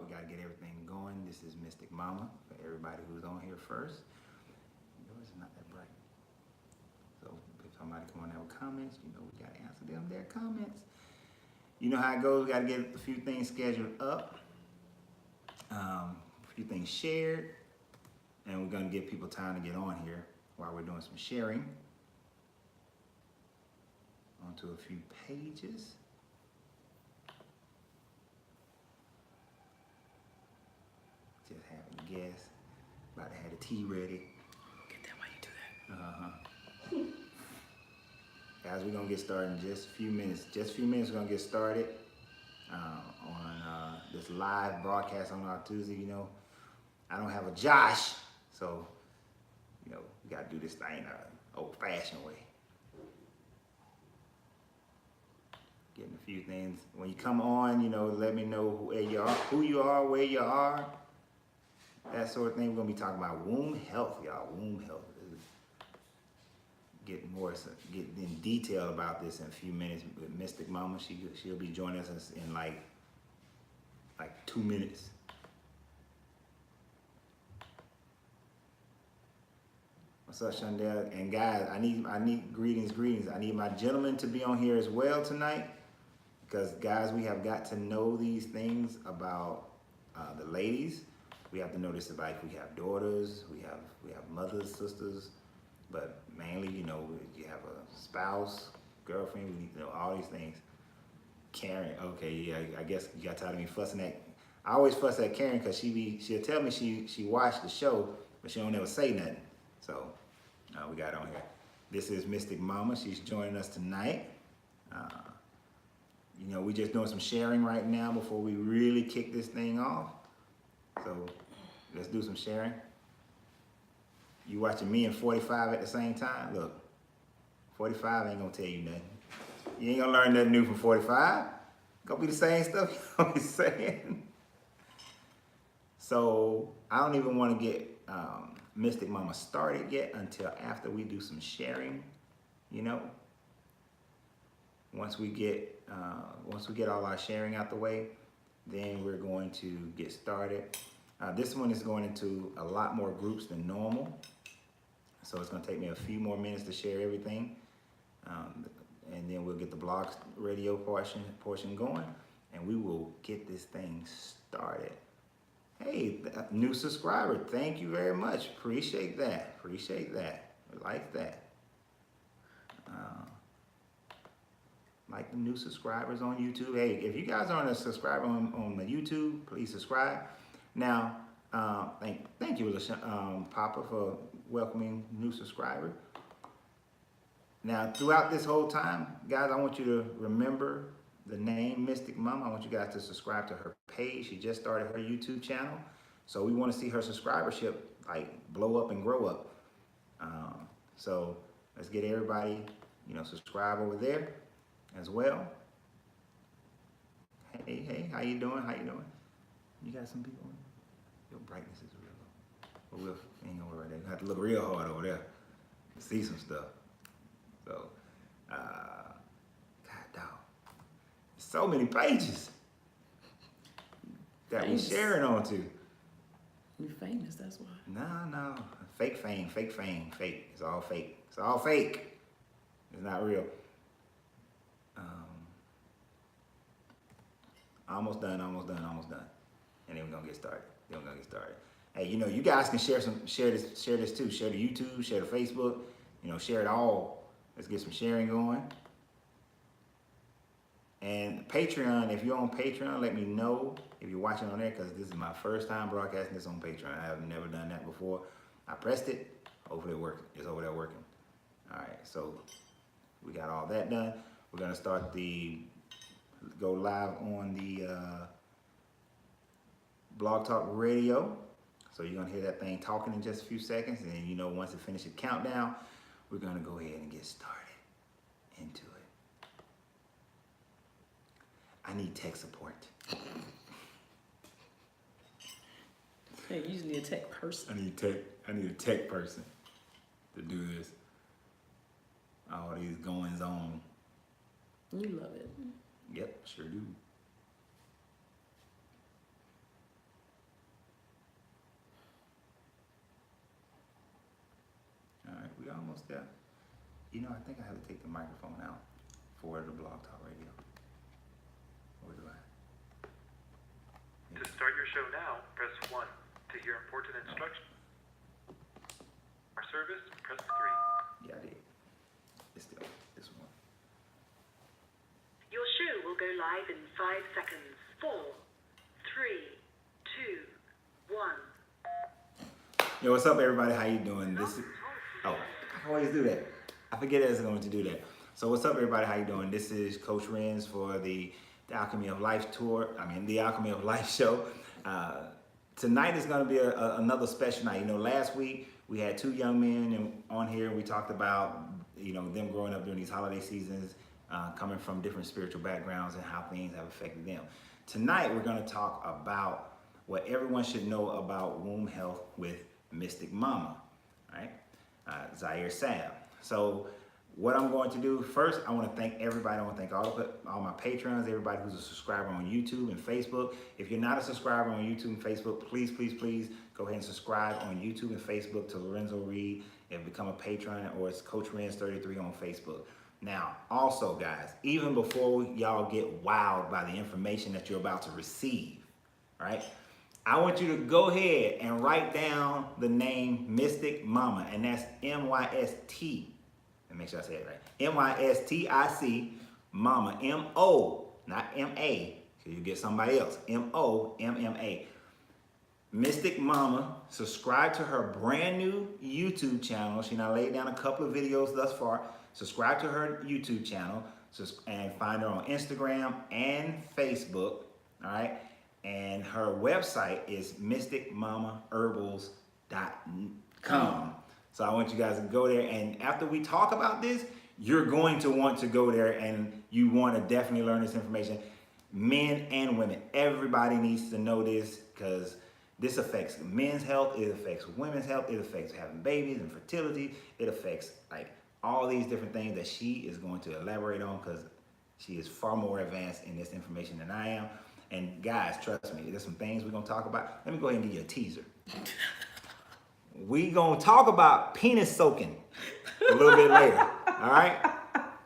We got to get everything going. This is Mystic Momma for everybody who's on here first. Yours is not that bright. So if somebody come on there with comments, you know we got to answer them their comments. You know how it goes. We got to get a few things scheduled up, a few things shared, and we're going to give people time to get on here while we're doing some sharing onto a few pages. Just having a guess. About to have the tea ready. Get that while you do that. Guys, we're gonna get started in just a few minutes. Just a few minutes, we're gonna get started on this live broadcast on our Tuesday. You know, I don't have a Josh, so you know we gotta do this thing old-fashioned way. Getting a few things. When you come on, you know, let me know where you are, who you are, where you are. That sort of thing. We're gonna be talking about womb health, y'all. Womb health. Get in detail about this in a few minutes with Mystic Momma. She'll be joining us in like 2 minutes. What's up, Shondell? And guys, I need greetings. I need my gentlemen to be on here as well tonight, because guys, we have got to know these things about the ladies. We have to know this about if we have daughters, we have mothers, sisters, but mainly, you know, you have a spouse, girlfriend. We need to know all these things. Karen, okay, yeah, I guess you got tired of me fussing at. I always fuss at Karen because she'll tell me she watched the show, but she don't ever say nothing. So we got on here. This is Mystic Momma. She's joining us tonight. You know, we just doing some sharing right now before we really kick this thing off. So let's do some sharing. You watching me and 45 at the same time? Look, 45 ain't gonna tell you nothing. You ain't gonna learn nothing new from 45. Gonna be the same stuff you gonna be saying. So I don't even want to get Mystic Momma started yet until after we do some sharing. You know, once we get all our sharing out the way, then we're going to get started. This one is going into a lot more groups than normal, so it's going to take me a few more minutes to share everything, and then we'll get the blog radio portion going, and we will get this thing started. Hey, new subscriber, thank you very much. Appreciate that. Like that. Like the new subscribers on YouTube. Hey, if you guys aren't a subscriber on the YouTube, please subscribe. Now, thank you, Papa, for welcoming new subscriber. Now, throughout this whole time, guys, I want you to remember the name Mystic Momma. I want you guys to subscribe to her page. She just started her YouTube channel, so we want to see her subscribership like blow up and grow up. So let's get everybody, you know, subscribe over there as well. Hey, how you doing? You got some people on? Your brightness is real low. But we ain't gonna worry about that. You have to look real hard over there to see some stuff. So, God dog. So many pages that we sharing onto. You're famous, that's why. No. Fake fame. It's all fake. It's not real. Almost done. And then we're gonna get started. Hey, you know, you guys can share this too. Share the YouTube, share the Facebook, you know, share it all. Let's get some sharing going. And Patreon, if you're on Patreon, let me know if you're watching on there, because this is my first time broadcasting this on Patreon. I have never done that before. I pressed it, hopefully it worked. It's over there working. All right, so we got all that done. We're gonna start go live on the Blog Talk Radio. So you're gonna hear that thing talking in just a few seconds, and then, you know, once it finishes the countdown, we're gonna go ahead and get started into it. I need tech support. Hey, you just need a tech person. I need a tech person to do this. All these goings on. You love it. Yep, sure do. We almost there. You know, I think I have to take the microphone out for the Blog Talk Radio. Or do I? To start your show now, press 1. To hear important instructions. Our service, press 3. Yeah, I did. It's still this one. Your show will go live in 5 seconds. 4, 3, 2, 1. Yo, what's up, everybody? How you doing? This is I always do that. I forget I was going to do that. So what's up, everybody? How you doing? This is Coach Renz for the Alchemy of Life tour. The Alchemy of Life show. Tonight is going to be another special night. You know, last week we had 2 young men on here. We talked about, you know, them growing up during these holiday seasons, coming from different spiritual backgrounds and how things have affected them. Tonight we're going to talk about what everyone should know about womb health with Mystic Momma, right? ZAIRE SABB. So what I'm going to do first, I want to thank everybody. I want to thank all my patrons, everybody who's a subscriber on YouTube and Facebook. If you're not a subscriber on YouTube and Facebook, please go ahead and subscribe on YouTube and Facebook to Lorenzo Reed and become a patron, or it's Coach Renz 33 on Facebook. Now, also guys, even before y'all get wowed by the information that you're about to receive, right? I want you to go ahead and write down the name Mystic Momma, and that's M-Y-S-T. Let me make sure I say it right. M-Y-S-T-I-C, Momma, M-O, not M-A, so you get somebody else. M-O-M-M-A. Mystic Momma. Subscribe to her brand new YouTube channel. She now laid down a couple of videos thus far. Subscribe to her YouTube channel and find her on Instagram and Facebook, all right? And her website is mysticmommaherbals.com. So I want you guys to go there, and after we talk about this, you're going to want to go there, and you want to definitely learn this information. Men and women, everybody needs to know this, because this affects men's health, it affects women's health, it affects having babies and fertility, it affects like all these different things that she is going to elaborate on, because she is far more advanced in this information than I am. And guys, trust me, there's some things we're gonna talk about. Let me go ahead and give you a teaser. We gonna talk about penis soaking a little bit later, all right?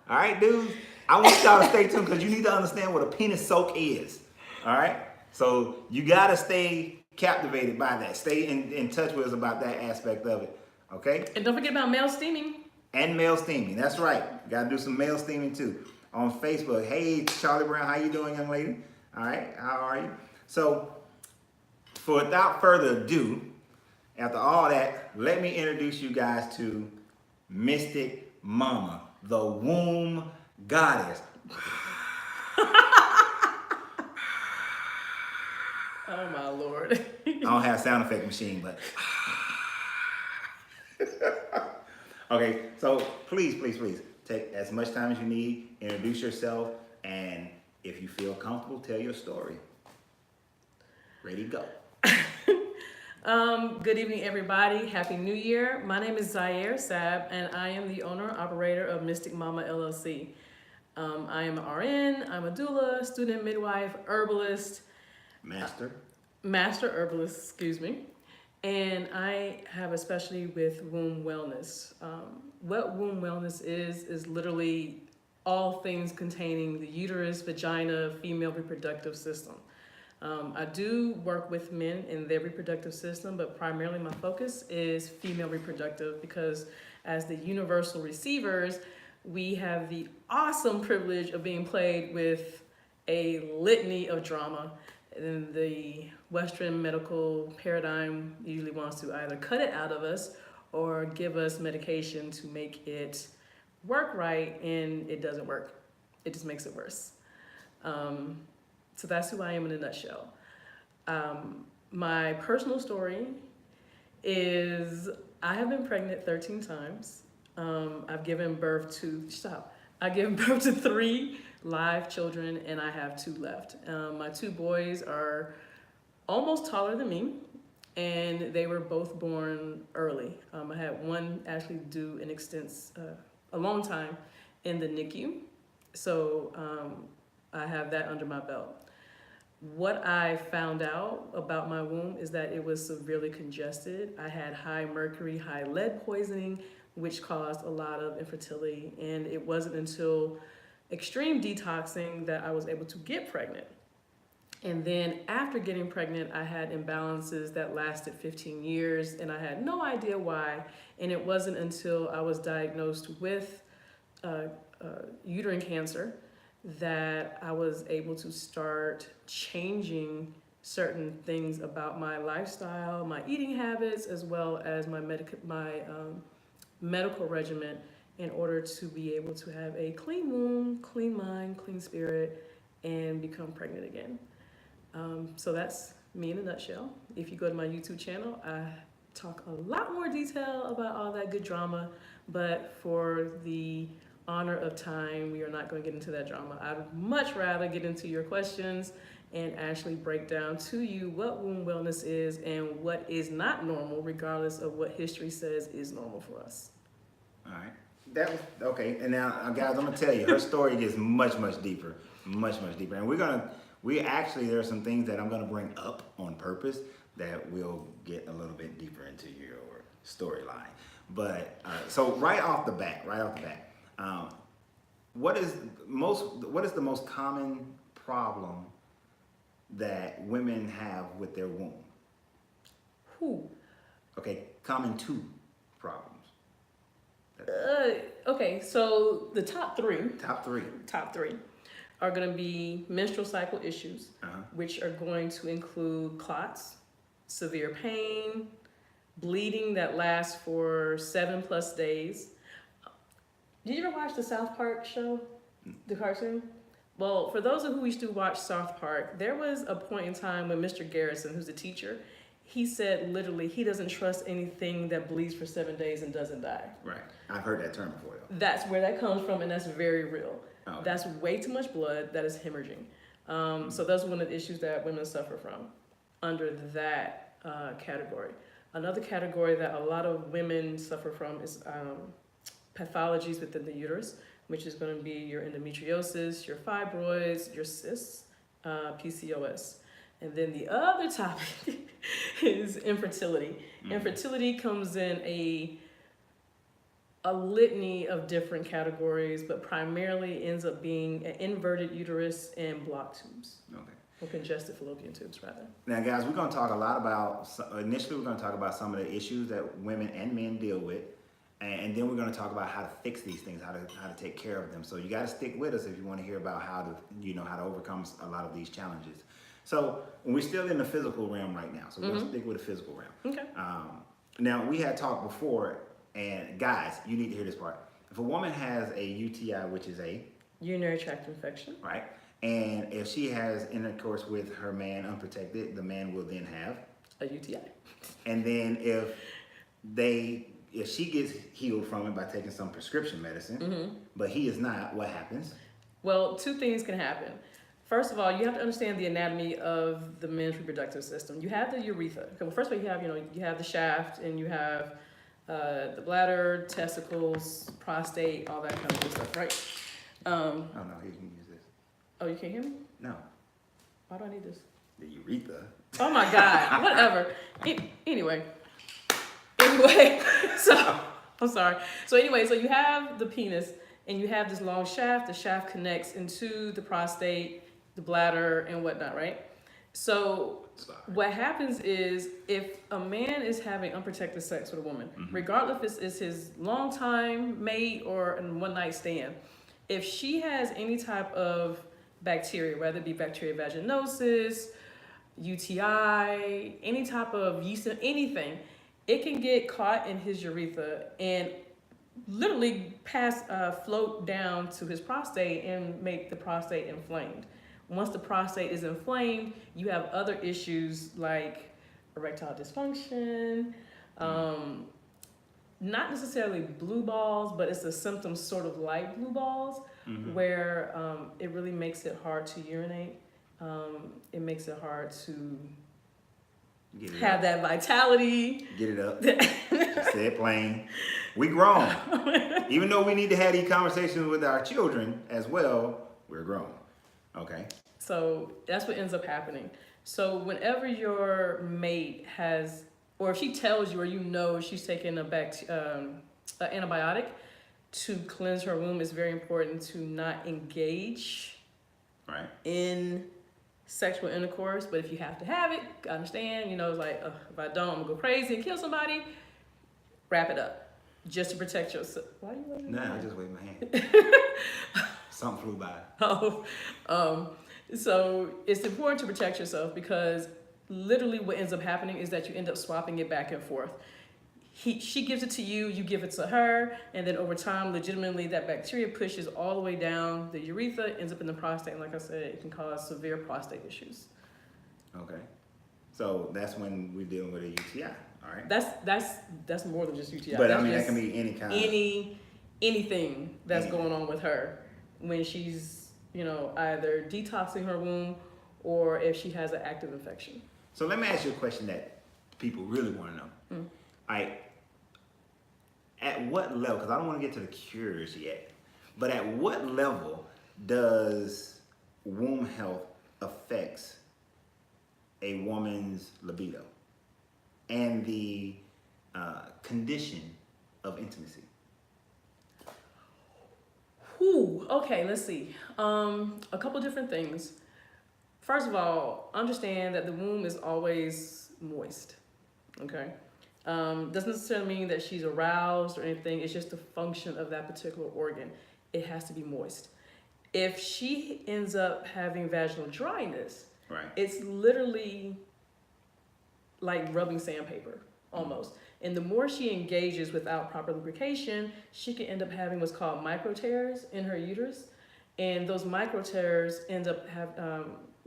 All right, dudes? I want y'all to stay tuned, because you need to understand what a penis soak is, all right? So you gotta stay captivated by that. Stay in touch with us about that aspect of it, okay? And don't forget about male steaming. And male steaming, that's right. Gotta do some male steaming too. On Facebook, hey, Charlie Brown, how you doing, young lady? All right, how are you? So, without further ado, after all that, let me introduce you guys to Mystic Momma, the womb goddess. Oh my Lord. I don't have a sound effect machine, but. Okay, so please take as much time as you need, introduce yourself, and if you feel comfortable, tell your story. Ready, go. Good evening, everybody. Happy New Year. My name is ZAIRE SABB, and I am the owner and operator of Mystic Momma LLC. I am an RN, I'm a doula, student midwife, herbalist. Master herbalist, excuse me. And I have a specialty with womb wellness. What womb wellness is literally all things containing the uterus, vagina, female reproductive system. I do work with men in their reproductive system, but primarily my focus is female reproductive, because as the universal receivers, we have the awesome privilege of being played with a litany of drama. And the Western medical paradigm usually wants to either cut it out of us or give us medication to make it work right, and it doesn't work. It just makes it worse. So that's who I am in a nutshell. My personal story is I have been pregnant 13 times. I've given birth to 3 live children, and I have 2 left. My 2 boys are almost taller than me, and they were both born early. I had one actually do a long time in the NICU, so I have that under my belt. What I found out about my womb is that it was severely congested. I had high mercury, high lead poisoning, which caused a lot of infertility. And it wasn't until extreme detoxing that I was able to get pregnant. And then after getting pregnant, I had imbalances that lasted 15 years, and I had no idea why. And it wasn't until I was diagnosed with uterine cancer that I was able to start changing certain things about my lifestyle, my eating habits, as well as my medical regimen, in order to be able to have a clean womb, clean mind, clean spirit, and become pregnant again. So that's me in a nutshell. If you go to my YouTube channel, I talk a lot more detail about all that good drama, but for the honor of time, we are not going to get into that drama. I'd much rather get into your questions and actually break down to you what womb wellness is and what is not normal, regardless of what history says is normal for us. All right. That was okay. And now, guys, I'm gonna tell you, her story gets much deeper, much deeper. And there are some things that I'm gonna bring up on purpose that will get a little bit deeper into your storyline. But so right off the bat, what is the most common problem that women have with their womb? Okay, common two problems. Okay, so the top three are going to be menstrual cycle issues, which are going to include clots, severe pain, bleeding that lasts for 7+ days. Did you ever watch the South Park show, the cartoon? Well, for those of who used to watch South Park, there was a point in time when Mr. Garrison, who's the teacher, he said literally he doesn't trust anything that bleeds for 7 days and doesn't die. Right. I've heard that term before, though. That's where that comes from, and that's very real. Okay. That's way too much blood. That is hemorrhaging. So that's one of the issues that women suffer from under that category. Another category that a lot of women suffer from is pathologies within the uterus, which is going to be your endometriosis, your fibroids, your cysts, PCOS. And then the other topic is infertility. Infertility comes in a litany of different categories, but primarily ends up being an inverted uterus and blocked tubes. Okay. Or congested fallopian tubes, rather. Now, guys, we're going to talk a lot about, initially we're going to talk about some of the issues that women and men deal with, and then we're going to talk about how to fix these things, how to take care of them. So you got to stick with us if you want to hear about how to overcome a lot of these challenges. So we're still in the physical realm right now, so we're going to stick with the physical realm. Okay. Now, we had talked before, and guys, you need to hear this part. If a woman has a UTI, which is a urinary tract infection, right? And if she has intercourse with her man unprotected, the man will then have a UTI. And then if she gets healed from it by taking some prescription medicine, but he is not, what happens? Well, two things can happen. First of all, you have to understand the anatomy of the men's reproductive system. You have the urethra. Okay, well, first of all, you have the shaft, and you have the bladder, testicles, prostate, all that kind of good stuff, right? Oh no, he can use this. Oh, you can't hear me? No. Why do I need this? The urethra. Oh my God, whatever. Anyway, so, I'm sorry. So anyway, so you have the penis, and you have this long shaft. The shaft connects into the prostate, the bladder, and whatnot, right? So what happens is, if a man is having unprotected sex with a woman, regardless if it's his longtime mate or a one-night stand, if she has any type of bacteria, whether it be bacteria vaginosis, UTI, any type of yeast, anything, it can get caught in his urethra and literally float down to his prostate and make the prostate inflamed. Once the prostate is inflamed, you have other issues like erectile dysfunction, not necessarily blue balls, but it's a symptom sort of like blue balls, where it really makes it hard to urinate. It makes it hard to have that vitality. Get it up. Just say it plain. We grown. Even though we need to have these conversations with our children as well, we're grown. Okay. So that's what ends up happening. So whenever your mate has, or if she tells you or you know she's taking an antibiotic to cleanse her womb, it's very important to not engage Right. in sexual intercourse. But if you have to have it, understand, you know, it's like, if I don't, I'm gonna go crazy and kill somebody. Wrap it up, just to protect yourself. Why are you waving? Nah, I just waved my hand. Something flew by. So it's important to protect yourself, because literally what ends up happening is that you end up swapping it back and forth. She gives it to you, you give it to her, and then over time, legitimately, that bacteria pushes all the way down the urethra, ends up in the prostate, and like I said, it can cause severe prostate issues. Okay. So that's when we're dealing with a UTI, all right? That's more than just UTI. But That's I mean, that just can be any kind of... anything that's Anything. going on with her when she's, you know, either detoxing her womb or if she has an active infection. So let me ask you a question that people really want to know. All right, at what level, because I don't want to get to the cures yet, but at what level does womb health affects a woman's libido and the condition of intimacy? Whew, okay, let's see. A couple different things. First of all, understand that the womb is always moist, okay? Doesn't necessarily mean that she's aroused or anything. It's just the function of that particular organ. It has to be moist. If she ends up having vaginal dryness, Right. it's literally like rubbing sandpaper, almost. And the more she engages without proper lubrication, she can end up having what's called micro tears in her uterus. And those micro tears end up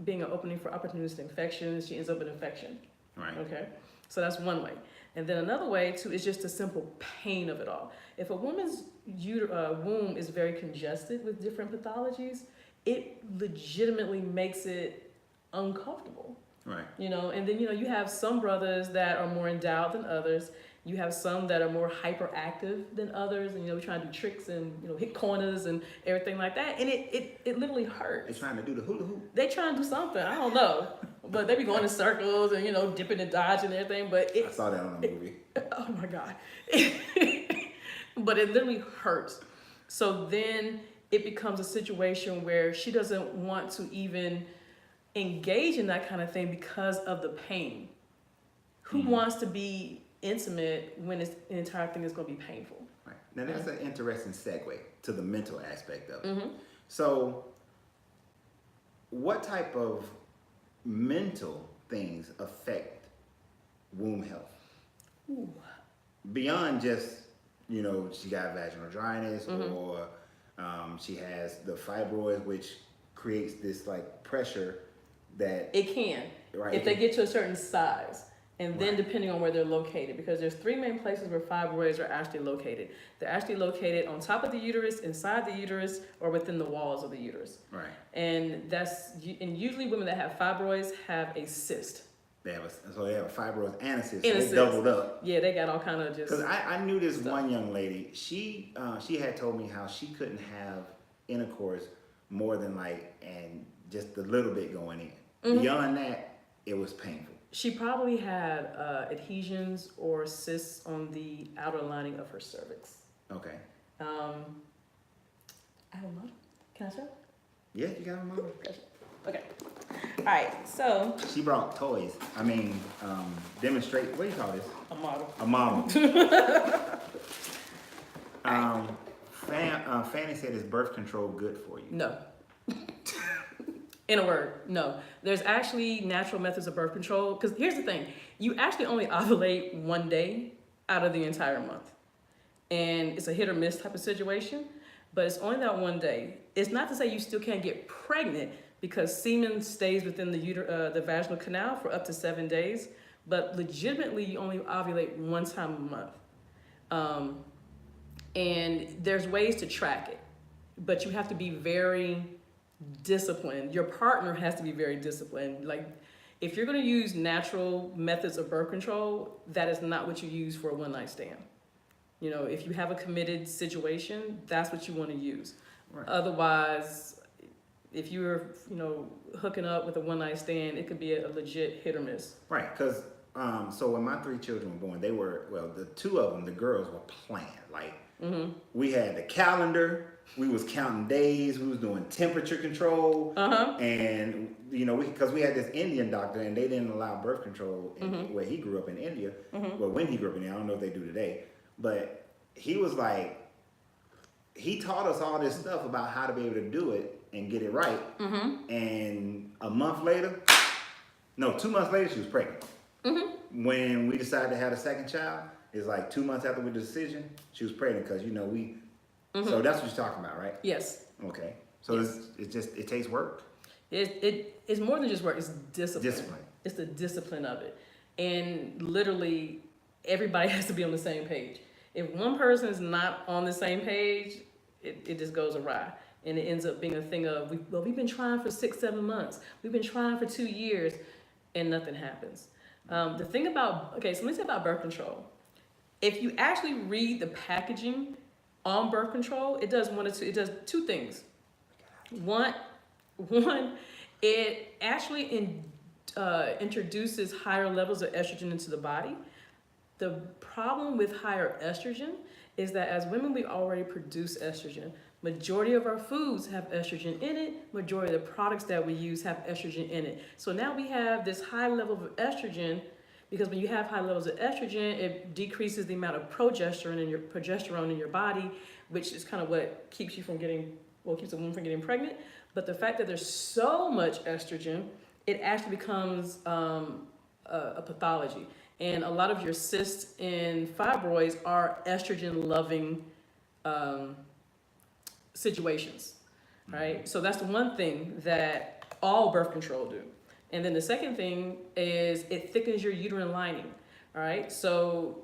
being an opening for opportunistic infections. She ends up with infection. Right. Okay, so that's one way. And then another way too is just the simple pain of it all. If a woman's womb is very congested with different pathologies, it legitimately makes it uncomfortable. Right. You know, and then, you know, you have some brothers that are more endowed than others. You have some that are more hyperactive than others, and, you know, we try to do tricks and, you know, hit corners and everything like that. And it literally hurts. They're trying to do the hula hoop. They try and do something, I don't know. But they be going in circles and, you know, dipping and dodging and everything. But I saw that on a movie. oh my God. But it literally hurts. So then it becomes a situation where she doesn't want to even engage in that kind of thing because of the pain. Who wants to be intimate when the entire thing is going to be painful? Right. Now that's an interesting segue to the mental aspect of it. Mm-hmm. So what type of mental things affect womb health? Ooh. Beyond just, you know, she got vaginal dryness, Mm-hmm. or she has the fibroids, which creates this like pressure that... It can, Right. if they get to a certain size. And then Right. depending on where they're located, because there's three main places where fibroids are actually located. They're actually located on top of the uterus, inside the uterus, or within the walls of the uterus. Right. And usually women that have fibroids have a cyst. They have a fibroid and a cyst. And a They cyst. doubled up. Yeah, they got all kind of just... Because I knew this stuff. one young lady. She had told me how she couldn't have intercourse more than and just a little bit going in. Mm-hmm. Beyond that, it was painful. She probably had adhesions or cysts on the outer lining of her cervix. Okay. I don't know. Can I show? Yeah, you got a model. Okay. All right. So She brought toys. I mean, demonstrate. What do you call this? a model. A model. Fanny said, "Is birth control good for you?" No. In a word, no. There's actually natural methods of birth control. Because here's the thing. You actually only ovulate one day out of the entire month. And it's a hit or miss type of situation. But it's only that one day. It's not to say you still can't get pregnant, because semen stays within the vaginal canal for up to 7 days. But legitimately, you only ovulate one time a month. And there's ways to track it. But you have to be very disciplined. Your partner has to be very disciplined. Like, if you're going to use natural methods of birth control, that is not what you use for a one-night stand. You know, if you have a committed situation, that's what you want to use. Right. Otherwise, if you were, you know, hooking up with a one night stand, it could be a legit hit or miss. Right, because so when my 3 children were born, they were, well, the 2 of them, the girls were planned. Like, we had the calendar, we was counting days, we was doing temperature control, and you know, because we had this Indian doctor, and they didn't allow birth control where he grew up in India. Well, when he grew up in India, I don't know if they do today, but he was like, he taught us all this stuff about how to be able to do it and get it right. And a month later, no, 2 months later, she was pregnant. When we decided to have a second child, it's like 2 months after the decision, she was pregnant because, you know, we, so that's what you're talking about, right? Yes. Okay. So it's just, it takes work. It's more than just work, it's discipline. Discipline. It's the discipline of it. And literally, everybody has to be on the same page. If one person is not on the same page, it just goes awry. And it ends up being a thing of, we've been trying for 6-7 months. We've been trying for 2 years, and nothing happens. The thing about, okay, so let me say about birth control. If you actually read the packaging on birth control, it does it does 2 things. One, it actually introduces higher levels of estrogen into the body. The problem with higher estrogen is that as women, we already produce estrogen. Majority of our foods have estrogen in it. Majority of the products that we use have estrogen in it. So now we have this high level of estrogen, because when you have high levels of estrogen, it decreases the amount of progesterone in your body, which is kind of what keeps you from getting, well, keeps a woman from getting pregnant. But the fact that there's so much estrogen, it actually becomes a pathology. And a lot of your cysts and fibroids are estrogen-loving situations, right? So that's the one thing that all birth control do. And then the second thing is it thickens your uterine lining, all right? So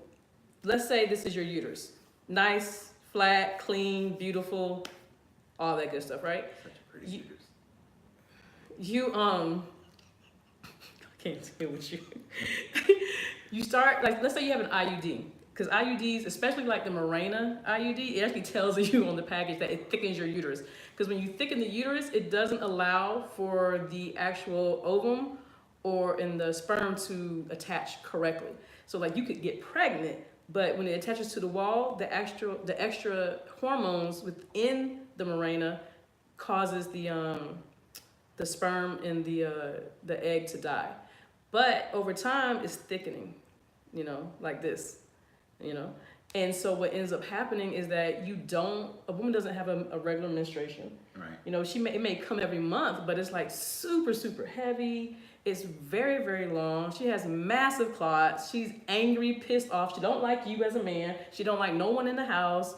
let's say this is your uterus. Nice, flat, clean, beautiful, all that good stuff, right? Such a pretty uterus. I can't deal with you. You start, like, let's say you have an IUD, because IUDs, especially like the Mirena IUD, it actually tells you on the package that it thickens your uterus. Because when you thicken the uterus, it doesn't allow for the actual ovum or in the sperm to attach correctly. So like you could get pregnant, but when it attaches to the wall, the extra hormones within the Mirena causes the sperm and the egg to die. But over time, it's thickening, you know, like this, you know. And so what ends up happening is that a woman doesn't have a regular menstruation. Right. You know, it may come every month, but it's like super, super heavy. It's very, very long. She has massive clots. She's angry, pissed off. She don't like you as a man. She don't like no one in the house.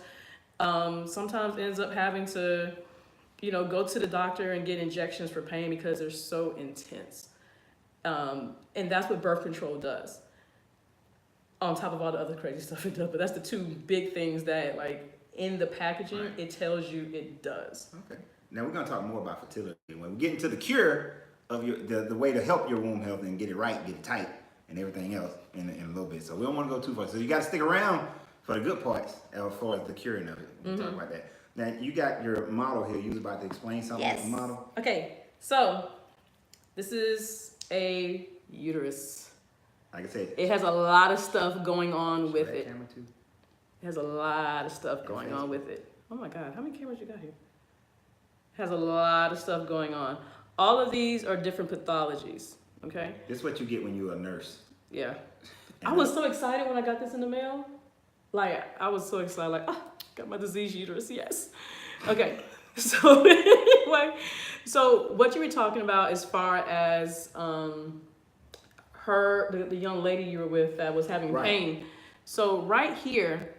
Sometimes ends up having to, you know, go to the doctor and get injections for pain because they're so intense. And that's what birth control does, on top of all the other crazy stuff it does. But that's the 2 big things that, like, in the packaging, right, it tells you it does. Okay. Now we're gonna talk more about fertility when we get into the cure of the way to help your womb health and get it right, get it tight, and everything else in a little bit. So we don't want to go too far. So you got to stick around for the good parts as far as the curing of it. We'll talk about that. Now you got your model here. You was about to explain something with the model. Okay. So this is a uterus. Like I said, it has a lot of stuff going on with it. Camera too? It has a lot of stuff going on with it. Oh my God, how many cameras you got here? It has a lot of stuff going on. All of these are different pathologies, okay? This is what you get when you're a nurse. Yeah. I was so excited when I got this in the mail. Like, I was so excited, like, oh, got my disease uterus, yes. Okay, so anyway, so what you were talking about as far as the young lady you were with that was having pain. So right here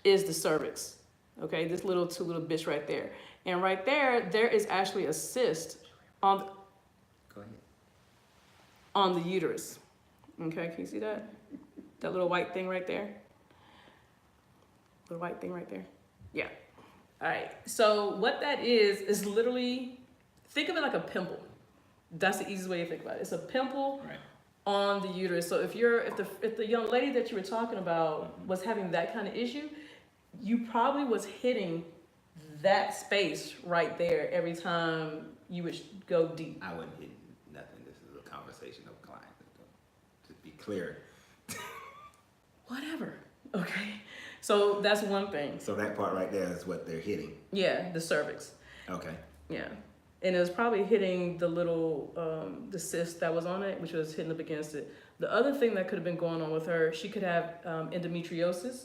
is the cervix, okay? This two little bitch right there. And right there is actually a cyst on the uterus. Okay, can you see that? That little white thing right there? Little white thing right there? Yeah. All right, so what that is literally, think of it like a pimple. That's the easiest way to think about it. It's a pimple on the uterus. So if the young lady that you were talking about was having that kind of issue, you probably was hitting that space right there every time you would go deep. I wouldn't hit nothing. This is a conversation of clients. Just be clear. Whatever. Okay. So that's one thing. So that part right there is what they're hitting. Yeah, the cervix. Okay. Yeah. And it was probably hitting the little, the cyst that was on it, which was hitting up against it. The other thing that could have been going on with her, she could have endometriosis,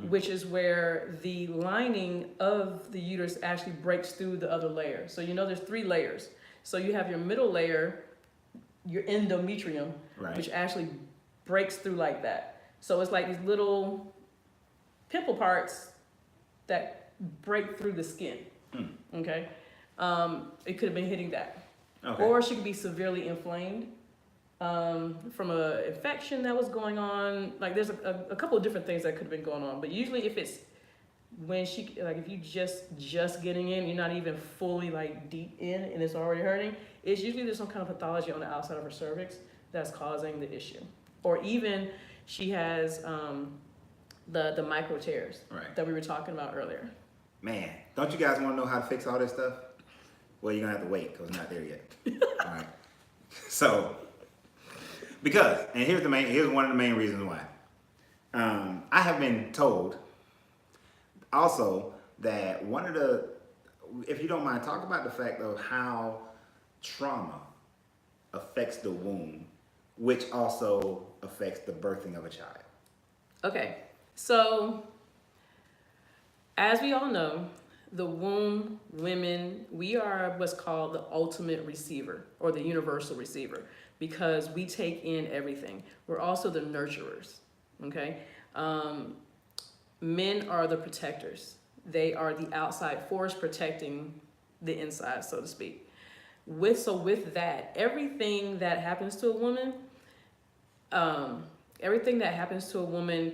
which is where the lining of the uterus actually breaks through the other layer. So there's 3 layers. So you have your middle layer, your endometrium, Right. which actually breaks through like that. So it's like these little pimple parts that break through the skin. Okay. It could have been hitting that. Okay. Or she could be severely inflamed from an infection that was going on. Like there's a couple of different things that could have been going on. But usually if it's when she, like if you just getting in, you're not even fully like deep in and it's already hurting, it's usually there's some kind of pathology on the outside of her cervix that's causing the issue. Or even she has the micro tears that we were talking about earlier. Man, don't you guys want to know how to fix all this stuff? Well, you're going to have to wait because it's not there yet. All right. So, and here's one of the main reasons why. I have been told also that if you don't mind, talk about the fact of how trauma affects the womb, which also affects the birthing of a child. Okay, so as we all know, the womb, women, we are what's called the ultimate receiver or the universal receiver because we take in everything. We're also the nurturers, okay? Men are the protectors. They are the outside force protecting the inside, so to speak. With that, everything that happens to a woman,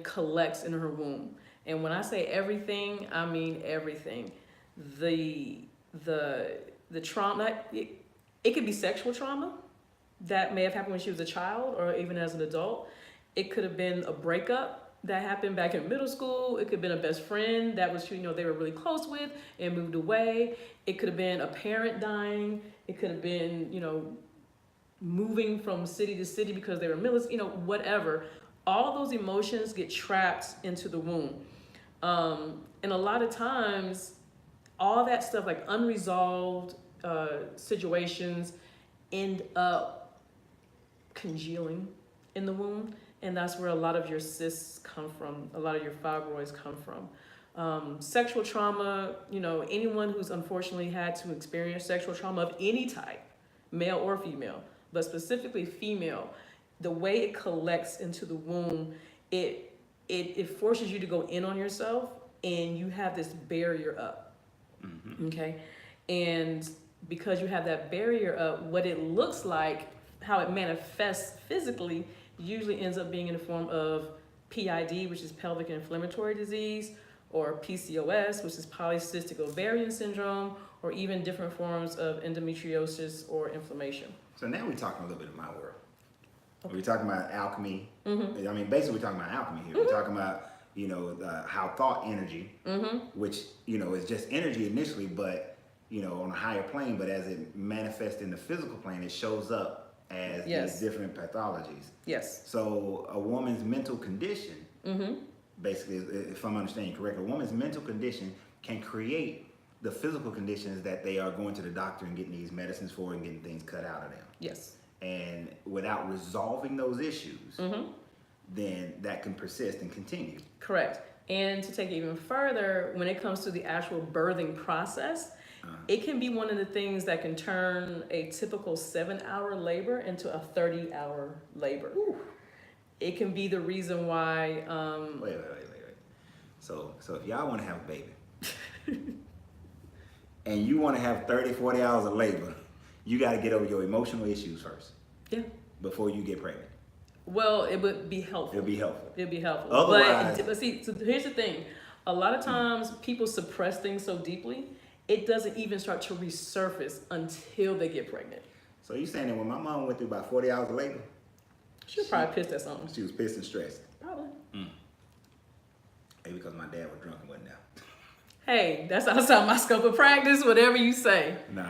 collects in her womb. And when I say everything, I mean everything. The trauma, it could be sexual trauma that may have happened when she was a child or even as an adult. It could have been a breakup that happened back in middle school. It could have been a best friend that was, they were really close with and moved away. It could have been a parent dying. It could have been, moving from city to city because they were military, whatever. All those emotions get trapped into the womb. And a lot of times, all that stuff, like unresolved situations, end up congealing in the womb. And that's where a lot of your cysts come from, a lot of your fibroids come from. Sexual trauma, anyone who's unfortunately had to experience sexual trauma of any type, male or female, but specifically female, the way it collects into the womb, it forces you to go in on yourself and you have this barrier up, okay? And because you have that barrier up, what it looks like, how it manifests physically, usually ends up being in the form of PID, which is pelvic inflammatory disease, or PCOS, which is polycystic ovarian syndrome, or even different forms of endometriosis or inflammation. So now we're talking a little bit of my world. Okay. We're talking about alchemy. I mean, basically we're talking about alchemy here. We're talking about, how thought energy, which, is just energy initially, but, on a higher plane, but as it manifests in the physical plane, it shows up as these different pathologies. Yes. So a woman's mental condition, basically, if I'm understanding correctly, a woman's mental condition can create the physical conditions that they are going to the doctor and getting these medicines for and getting things cut out of them. Yes. And without resolving those issues, then that can persist and continue. Correct. And to take it even further, when it comes to the actual birthing process, it can be one of the things that can turn a typical 7-hour labor into a 30-hour labor. Ooh. It can be the reason why... Wait. So if y'all want to have a baby, and you want to have 30, 40 hours of labor, you got to get over your emotional issues first. Yeah. Before you get pregnant. Well, it would be helpful. It'd be helpful. It'd be helpful. Otherwise, but see, so here's the thing. A lot of times people suppress things so deeply, it doesn't even start to resurface until they get pregnant. So you saying that when my mom went through about 40 hours of labor, she was probably pissed at something. She was pissed and stressed. Probably. Maybe because my dad was drunk and wasn't out. Hey, that's outside my scope of practice, whatever you say. Nah.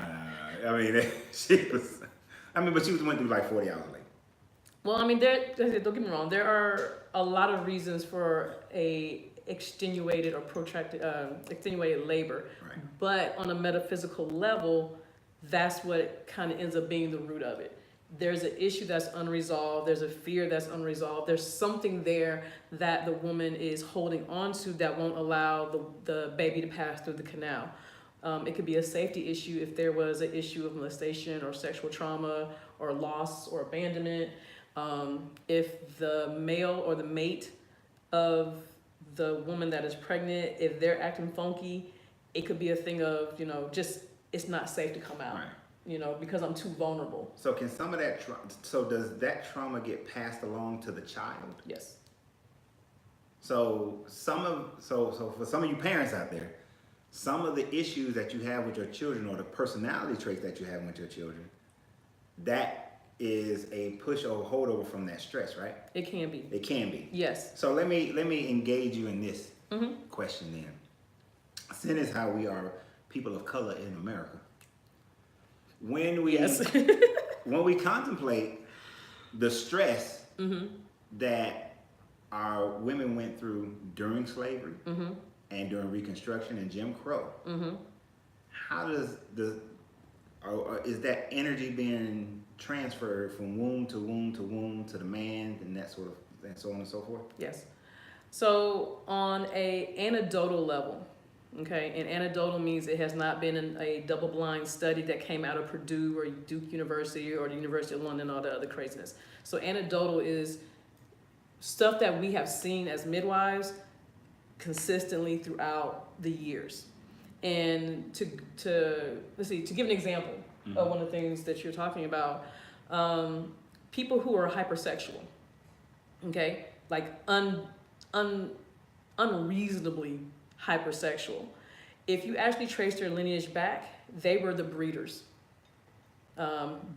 I mean, but she went through like 40 hours late. Well, I mean, don't get me wrong. There are a lot of reasons for a extenuated or protracted, extenuated labor. Right. But on a metaphysical level, that's what kind of ends up being the root of it. There's an issue that's unresolved. There's a fear that's unresolved. There's something there that the woman is holding on to that won't allow the baby to pass through the canal. It could be a safety issue if there was an issue of molestation or sexual trauma or loss or abandonment. If the male or the mate of the woman that is pregnant, if they're acting funky, it could be a thing of, just it's not safe to come out. Right. Because I'm too vulnerable. So can some of that, so does that trauma get passed along to the child? Yes. So for some of you parents out there, some of the issues that you have with your children or the personality traits that you have with your children, that is a push or holdover from that stress, right? It can be. It can be. Yes. So let me engage you in this question then. Seeing as how we are people of color in America, when we when we contemplate the stress that our women went through during slavery and during Reconstruction and Jim Crow, how does is that energy being transferred from womb to womb to womb to the man and that sort of, and so on and so forth? Yes. So on a anecdotal level, okay, and anecdotal means it has not been a double-blind study that came out of Purdue or Duke University or the University of London, all the other craziness. So anecdotal is stuff that we have seen as midwives consistently throughout the years. And to give an example of one of the things that you're talking about, people who are hypersexual, okay, like unreasonably hypersexual. If you actually trace their lineage back, they were the breeders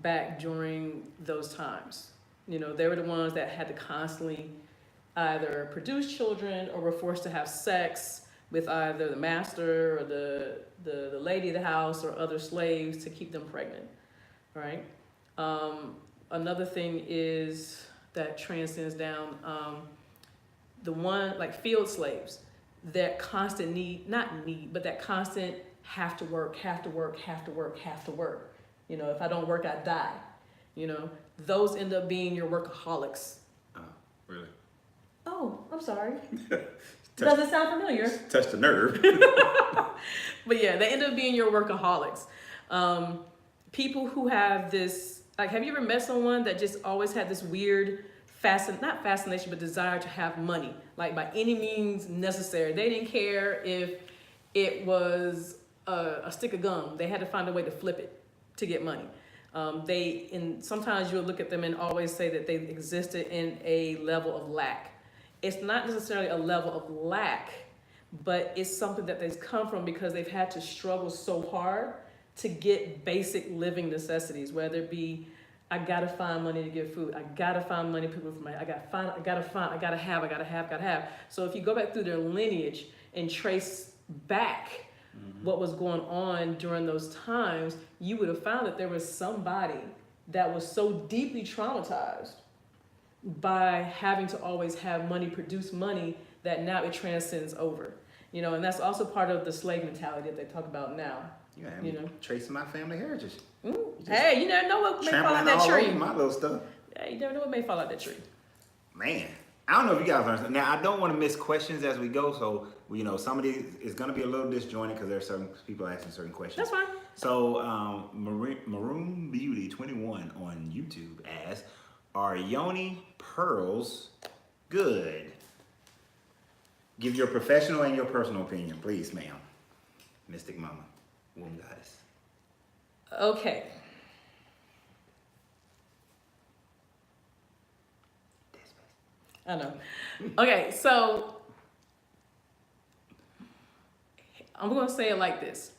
back during those times. They were the ones that had to constantly either produce children or were forced to have sex with either the master or the lady of the house or other slaves to keep them pregnant, right? Another thing is that transcends down the one, like field slaves, that constant that constant have to work. If I don't work, I die. Those end up being your workaholics. Oh, really? Oh, I'm sorry. Does it sound familiar? Touch the nerve. But yeah, they end up being your workaholics. People who have this, like, have you ever met someone that just always had this weird not fascination, but desire to have money, like by any means necessary? They didn't care if it was a stick of gum. They had to find a way to flip it to get money. Sometimes you'll look at them and always say that they existed in a level of lack. It's not necessarily a level of lack, but it's something that they've come from because they've had to struggle so hard to get basic living necessities, whether it be, I gotta find money to get food. I gotta find money to put food for my, I gotta have. So if you go back through their lineage and trace back what was going on during those times, you would have found that there was somebody that was so deeply traumatized by having to always have money, produce money, that now it transcends over. And that's also part of the slave mentality that they talk about now. Yeah, tracing my family heritage. Hey, you never know what may fall out that tree. Over my little stuff. Yeah, you never know what may fall out that tree. Man, I don't know if you guys learned. Now, I don't want to miss questions as we go, so some of these is going to be a little disjointed because there are certain people asking certain questions. That's fine. So, Maroon Beauty 21 on YouTube asks, "Are yoni pearls good?" Give your professional and your personal opinion, please, ma'am. Mystic Momma, womb goddess. Okay. I know. Okay, so I'm going to say it like this.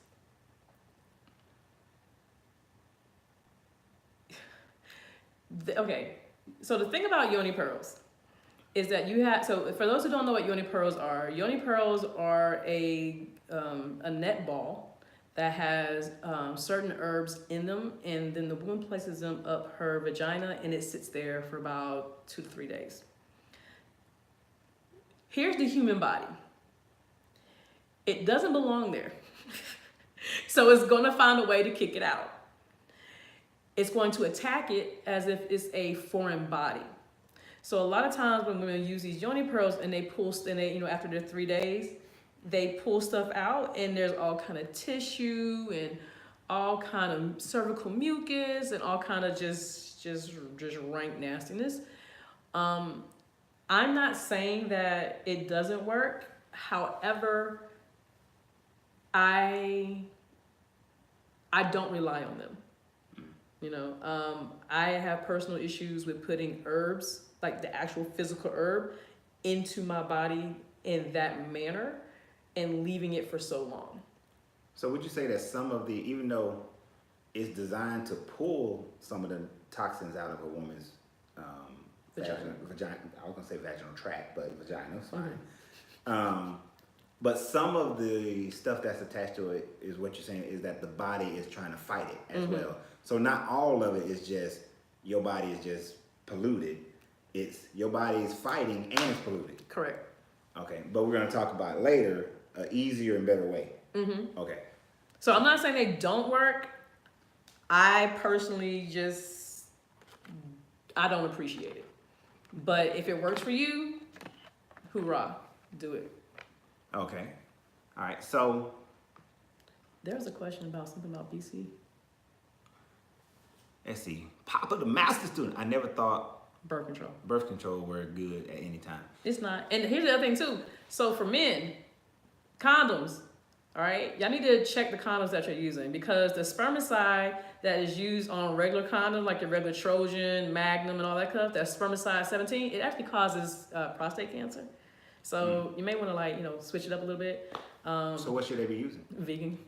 Okay, so the thing about yoni pearls is that so for those who don't know what yoni pearls are a net ball that has certain herbs in them, and then the woman places them up her vagina, and it sits there for about 2 to 3 days. Here's the human body. It doesn't belong there. So it's going to find a way to kick it out. It's going to attack it as if it's a foreign body. So a lot of times when women use these yoni pearls and they pull, and they, after their 3 days, they pull stuff out, and there's all kind of tissue and all kind of cervical mucus and all kind of just rank nastiness. I'm not saying that it doesn't work. However, I don't rely on them. I have personal issues with putting herbs, like the actual physical herb, into my body in that manner and leaving it for so long. So would you say that some of the, even though it's designed to pull some of the toxins out of a woman's vagina, I was gonna say vaginal tract, but vagina is fine. Mm-hmm. But some of the stuff that's attached to it is what you're saying is that the body is trying to fight it as well. So not all of it is just your body is just polluted. It's your body is fighting and it's polluted. Correct. Okay, but we're gonna talk about later an easier and better way. Okay. So I'm not saying they don't work. I personally I don't appreciate it. But if it works for you, hoorah, do it. Okay. All right. So There was a question about something about BC. let's see. Papa, the master student. I never thought Birth control. birth control were good at any time. It's not. And here's the other thing too. So for men, condoms, all right? Y'all need to check the condoms that you're using, because the spermicide that is used on regular condoms, like your regular Trojan, Magnum, and all that stuff, that spermicide 17, it actually causes prostate cancer. So you may want to switch it up a little bit. So what should they be using? Vegan.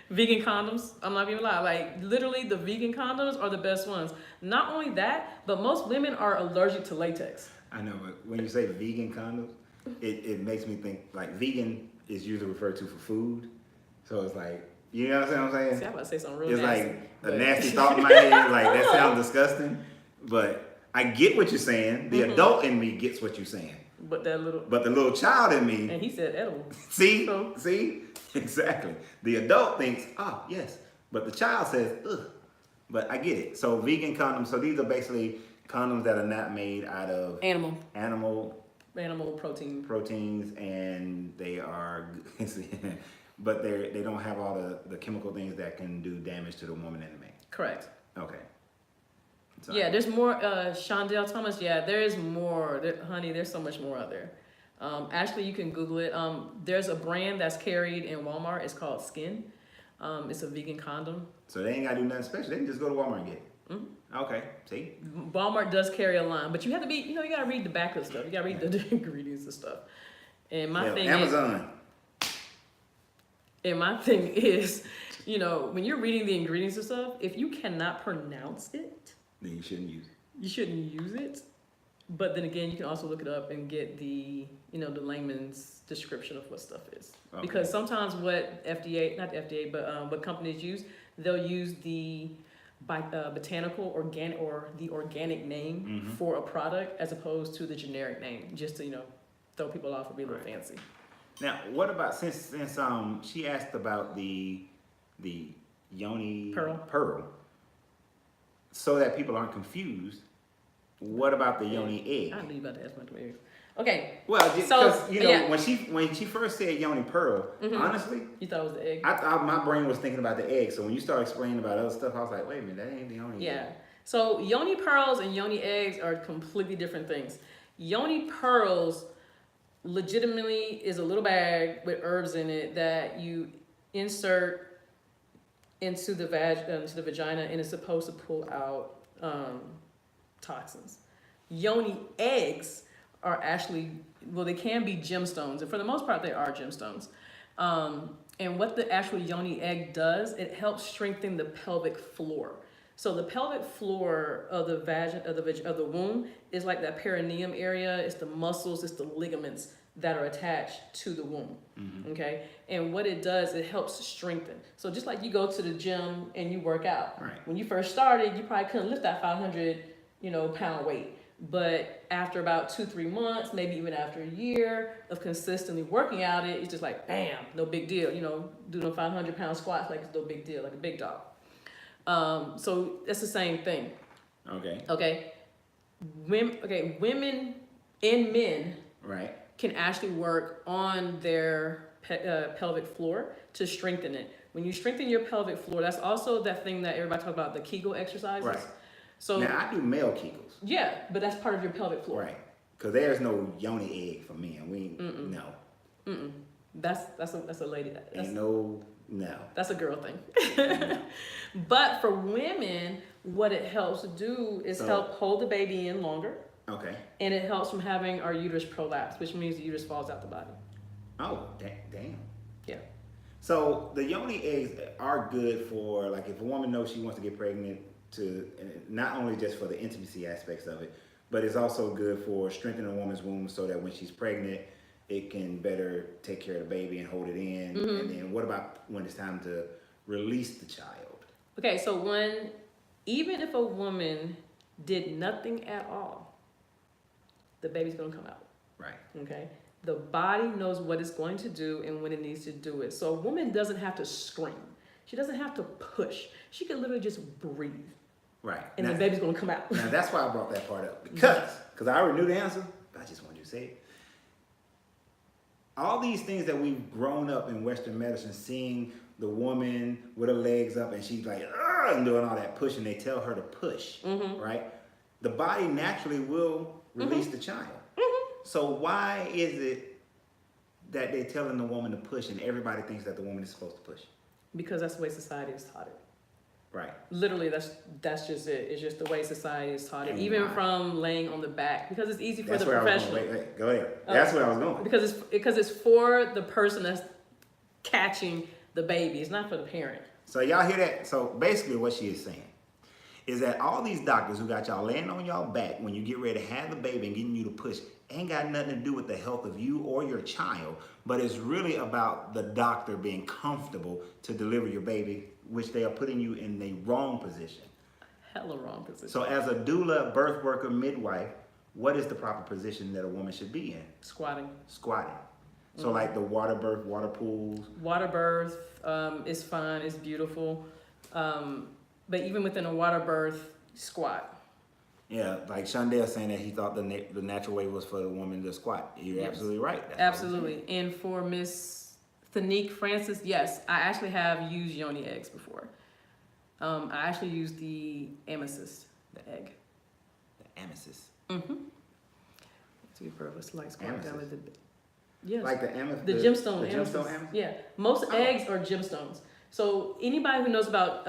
Vegan condoms. I'm not even lying. Like literally the vegan condoms are the best ones. Not only that, but most women are allergic to latex. I know, but when you say vegan condoms, it makes me think like vegan is usually referred to for food. So it's like, you know what I'm saying? See, I'm about to say something real It's nasty. like a nasty thought in my head. Like that sounds disgusting, but I get what you're saying. The adult in me gets what you're saying. But that little, But the little child in me, and he said edible. see, So- see, exactly. The adult thinks, oh yes, but the child says, ugh. But I get it. So vegan condoms. So these are basically condoms that are not made out of Animal protein. proteins, and they are, but they don't have all the chemical things that can do damage to the woman and the man. Correct. Okay. So, Yeah, there's more. Shondell Thomas. Yeah, there is more. Honey, there's so much more out there. Actually, you can Google it. There's a brand that's carried in Walmart. It's called Skin. It's a vegan condom. So they ain't gotta do nothing special. They can just go to Walmart and get it. Okay. See. Walmart does carry a line, but you have to be. You gotta read the back of the stuff. You gotta read the ingredients and stuff. And my thing Amazon. And my thing is, when you're reading the ingredients and stuff, if you cannot pronounce it, Then you shouldn't use it. you shouldn't use it. But then again, you can also look it up and get the layman's description of what stuff is. Okay. Because sometimes what not the FDA, but what companies use, they'll use the botanical, organic, or the organic name for a product as opposed to the generic name, just to throw people off or be a little fancy. Now, what about since she asked about the yoni pearl, so that people aren't confused. What about the yoni egg? I knew you about to ask about the eggs. Okay. Well, So, because yeah. when she first said yoni pearl, honestly, You thought it was the egg? I thought my brain was thinking about the egg. So when you start explaining about other stuff, I was like, wait a minute, that ain't the yoni Yeah. egg. So yoni pearls and yoni eggs are completely different things. Yoni pearls legitimately is a little bag with herbs in it that you insert into the vagina, and it's supposed to pull out toxins. Yoni eggs are actually, they can be gemstones, and for the most part they are gemstones. And what the actual yoni egg does, it helps strengthen the pelvic floor. So the pelvic floor of the of the womb is like that perineum area. It's the muscles, it's the ligaments that are attached to the womb. Okay, and what it does, it helps strengthen. So just like you go to the gym and you work out, Right. when you first started, you probably couldn't lift that 500 pound weight. But after about 2-3 months, maybe even after a year of consistently working out it's just like, bam, no big deal. Do the 500 pound squats like it's no big deal, like a big dog. So that's the same thing. Okay. Women and men Right. can actually work on their pelvic floor to strengthen it. When you strengthen your pelvic floor, that's also that thing that everybody talks about, the Kegel exercises. Right. So Now I do male Kegels. yeah, but that's part of your pelvic floor. Right. Because there's no yoni egg for men. No. That's a lady. Ain't no. That's a girl thing. But for women, what it helps to do is help hold the baby in longer. Okay. And it helps from having our uterus prolapse, which means the uterus falls out the body. Oh, damn. Yeah. So the yoni eggs are good for, like, if a woman knows she wants to get pregnant, to not only just for the intimacy aspects of it, but it's also good for strengthening a woman's womb so that when she's pregnant, it can better take care of the baby and hold it in. And then what about when it's time to release the child? Okay, so even if a woman did nothing at all, the baby's gonna come out. Right. Okay? The body knows what it's going to do and when it needs to do it. So a woman doesn't have to scream. She doesn't have to push. She can literally just breathe. Right. And the baby's gonna come out. Now that's why I brought that part up. Because I already knew the answer, but I just wanted you to say it. All these things that we've grown up in Western medicine, seeing the woman with her legs up and she's like, and doing all that pushing, they tell her to push, right? The body naturally will release the child. So why is it that they're telling the woman to push and everybody thinks that the woman is supposed to push? Because that's the way society is taught it. Right. Literally, that's just it. It's just the way society is taught it. And even why? from laying on the back, because it's easy for That's the where professional. I was going. Wait, go ahead. That's where I was going. Because it's for the person that's catching the baby. It's not for the parent. So y'all hear that? So basically what she is saying is that all these doctors who got y'all laying on y'all back when you get ready to have the baby and getting you to push ain't got nothing to do with the health of you or your child, but it's really about the doctor being comfortable to deliver your baby, which they are putting you in the wrong position. Hella wrong position. So as a doula, birth worker, midwife, what is the proper position that a woman should be in? Squatting. Squatting. So like the water birth, water pools. Water birth is fine. It's beautiful. But even within a water birth, squat. Yeah, like Shondell saying that he thought the natural way was for the woman to squat. You're Yes. absolutely right. That's Absolutely. And for Miss Thanique Francis, yes, I actually have used yoni eggs before. I actually used the amethyst, the egg. the amethyst. To be perfect, like squat down with the. Yes. Like the amethyst. The gemstone The amethyst. gemstone amethyst? Yeah. Most eggs are gemstones. So anybody who knows about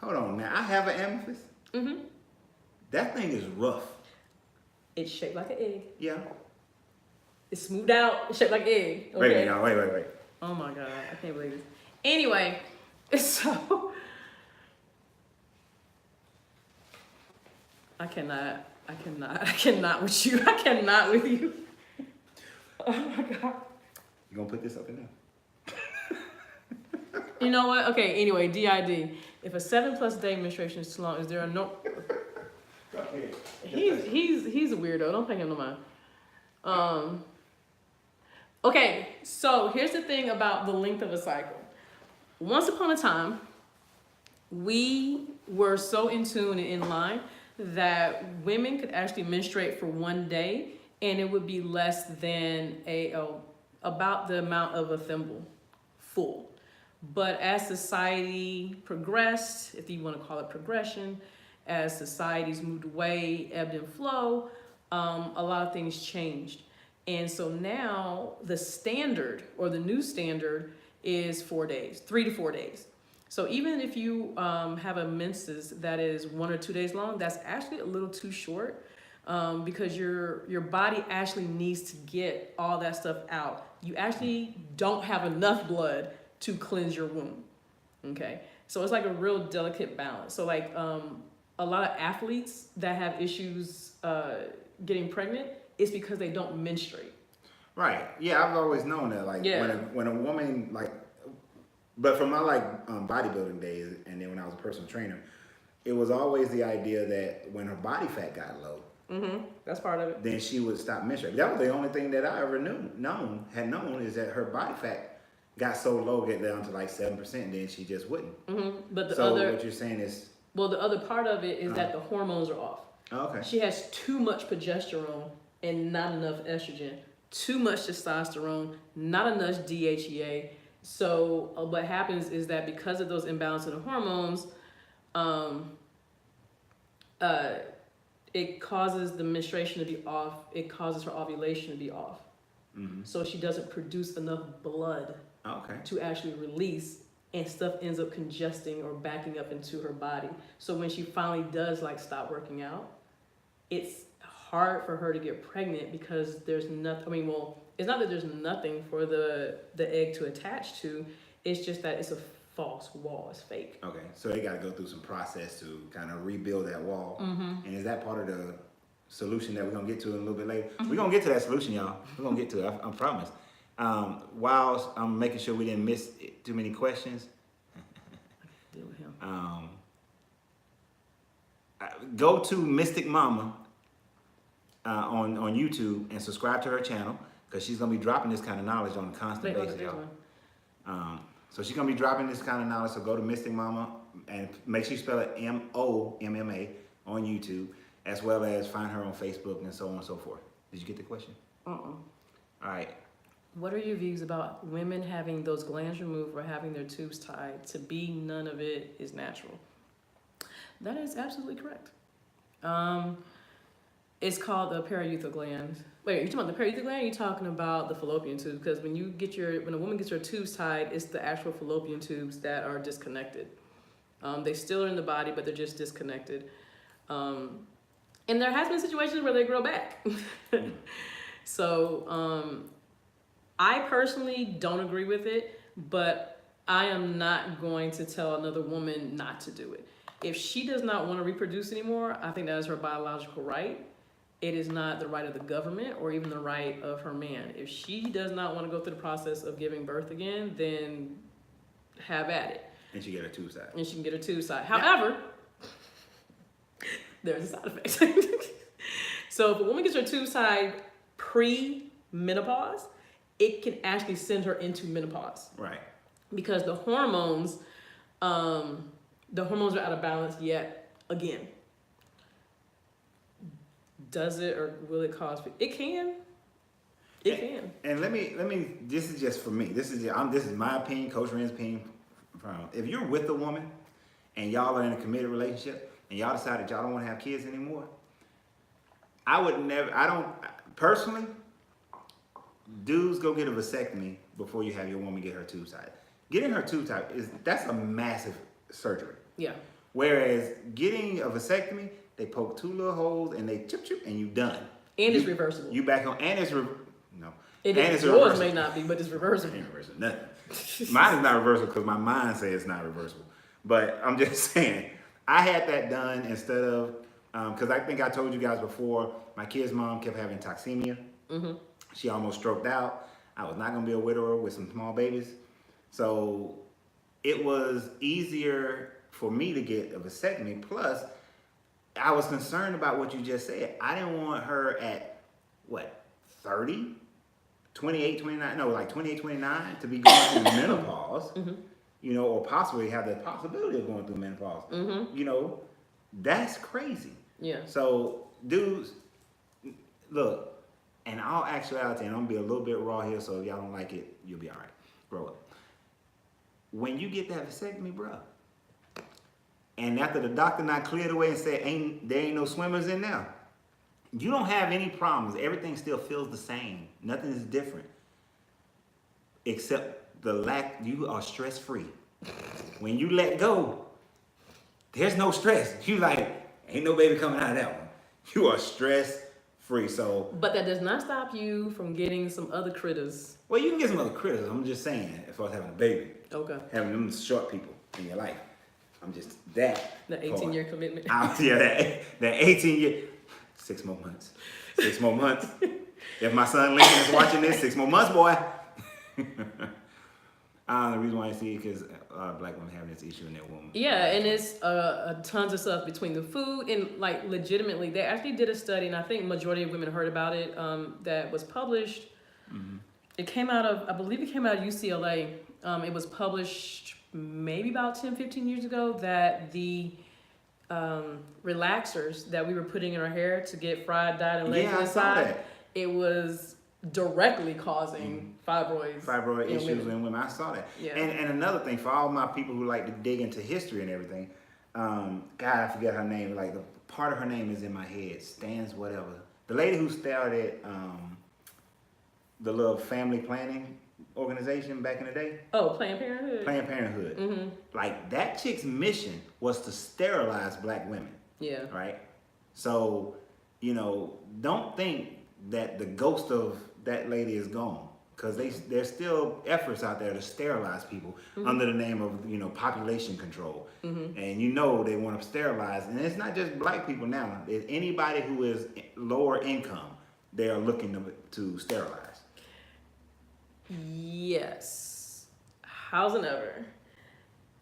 Hold on now. I have an amethyst. That thing is rough. it's shaped like an egg. Yeah. It's smoothed out, it's shaped like an egg. Okay? Wait a minute, y'all. Wait. Oh my God, I can't believe this. Anyway, so I cannot with you. I cannot with you. Oh my God. You gonna put this up in there? You know what? Okay, anyway, DID. If a 7+ day menstruation is too long, is there a no? Go ahead. He's a weirdo. Don't pay him no mind. Okay, so here's the thing about the length of a cycle. Once upon a time, we were so in tune and in line that women could actually menstruate for 1 day, and it would be less than about the amount of a thimble full. But as society progressed, if you want to call it progression, as societies moved away, ebbed and flow, a lot of things changed. And so now the standard, or the new standard, is 4 days, 3 to 4 days. So even if you have a menses that is 1 or 2 days long, that's actually a little too short, because your body actually needs to get all that stuff out. You actually don't have enough blood to cleanse your womb. Okay, so it's like a real delicate balance. So like a lot of athletes that have issues getting pregnant, it's because they don't menstruate. Right. Yeah, I've always known that. Like when a woman like, but from my like bodybuilding days, and then when I was a personal trainer, it was always the idea that when her body fat got low, that's part of it. then she would stop menstruating. That was the only thing that I ever known is that her body fat got so low, get down to like 7%, then she just wouldn't. But the So other, what you're saying is, well, the other part of it is that the hormones are off. okay. She has too much progesterone and not enough estrogen. Too much testosterone, not enough DHEA. So what happens is that because of those imbalances in the hormones, it causes the menstruation to be off. It causes her ovulation to be off. So she doesn't produce enough blood to actually release, and stuff ends up congesting or backing up into her body. So when she finally does like stop working out, it's hard for her to get pregnant because there's nothing. I mean, well, it's not that there's nothing for the egg to attach to. It's just that it's a false wall. It's fake. Okay, so they got to go through some process to kind of rebuild that wall. And is that part of the solution that we're gonna get to in a little bit later? We're gonna get to that solution, y'all. We're gonna get to it. I promise. While I'm making sure we didn't miss too many questions, Deal with him. go to Mystic Momma on YouTube and subscribe to her channel, because she's gonna be dropping this kind of knowledge on a constant basis, y'all. So she's gonna be dropping this kind of knowledge. So go to Mystic Momma and make sure you spell it MOMMA on YouTube, as well as find her on Facebook and so on and so forth. Did you get the question? All right. What are your views about women having those glands removed or having their tubes tied? To be, none of it is natural. That is absolutely correct. It's called the periurethral gland. Wait, are you talking about the periurethral gland, or are you talking about the fallopian tubes? Because when a woman gets her tubes tied, it's the actual fallopian tubes that are disconnected. They still are in the body, but they're just disconnected. And there has been situations where they grow back. So I personally don't agree with it, but I am not going to tell another woman not to do it. If she does not want to reproduce anymore, I think that is her biological right. It is not the right of the government or even the right of her man. If she does not want to go through the process of giving birth again, then have at it. And she get her tube side. And she can get her tube side. However, there's a side effect. So if a woman gets her tube side pre-menopause, it can actually send her into menopause. Right. Because the hormones are out of balance yet again. Does it or will it cause? It can. It can. And let me. This is just for me. This is my opinion, Coach Renz' opinion. If you're with a woman and y'all are in a committed relationship and y'all decided y'all don't want to have kids anymore, I don't personally. Dudes, go get a vasectomy before you have your woman get her tube tied. Getting her tube tied that's a massive surgery. Yeah. Whereas getting a vasectomy, they poke 2 little holes and they chip and you done. And it's reversible. You back home and it's no. It and is. it's Yours reversible. may not be, but it's reversible. It ain't reversible. Nothing. Mine is not reversible because my mind says it's not reversible. But I'm just saying, I had that done instead of because I think I told you guys before, my kid's mom kept having toxemia. She almost stroked out. I was not gonna be a widower with some small babies. So it was easier for me to get a vasectomy. Plus, I was concerned about what you just said. I didn't want her at, 30? 28, 29? No, like 28, 29 to be going through menopause, or possibly have the possibility of going through menopause. That's crazy. Yeah. So, dudes, look, in all actuality, and I'm gonna be a little bit raw here, so if y'all don't like it, you'll be all right. Grow up. When you get that vasectomy, bro, and after the doctor not cleared away and said there ain't no swimmers in there, you don't have any problems. Everything still feels the same. Nothing is different. Except you are stress-free. When you let go, there's no stress. You like, ain't no baby coming out of that one. You are stress-free. So, but that does not stop you from getting some other critters. Well, you can get some other critters. I'm just saying, as far as having a baby. Okay. Having them short people in your life. I'm just that. The 18-year commitment. Yeah, that 18-year. 6 more months. 6 more months. If my son Lincoln is watching this, 6 more months, boy. The reason why I see it because black women having this issue in their womb. Yeah, and it's tons of stuff between the food and like legitimately, they actually did a study, and I think majority of women heard about it. That was published. Mm-hmm. It came out of, I believe it came out of UCLA. It was published maybe about 10, 15 years ago that the relaxers that we were putting in our hair to get fried, dyed, and lazy Yeah, I saw inside, that. it was directly causing fibroids. Fibroid in issues women. in women. I saw that. Yeah. And another thing, for all my people who like to dig into history and everything, God, I forget her name. Like, the part of her name is in my head. Stans whatever. The lady who started the little family planning organization back in the day. Oh, Planned Parenthood? Planned Parenthood. Mm-hmm. Like, that chick's mission was to sterilize black women. Yeah. Right? So, you know, don't think that the ghost of that lady is gone, because there's still efforts out there to sterilize people under the name of, you know, population control. And you know they want to sterilize, and it's not just black people now. It's anybody who is lower income, they are looking to sterilize. Yes. Howsoever,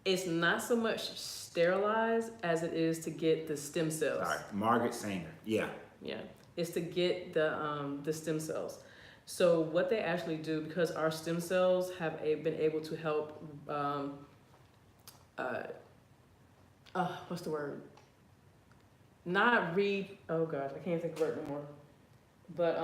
it's not so much sterilize as it is to get the stem cells. Sorry, Margaret Sanger. Yeah. Yeah, it's to get the stem cells. So what they actually do, because our stem cells have been able to help, what's the word? Oh gosh, I can't think of the word anymore. But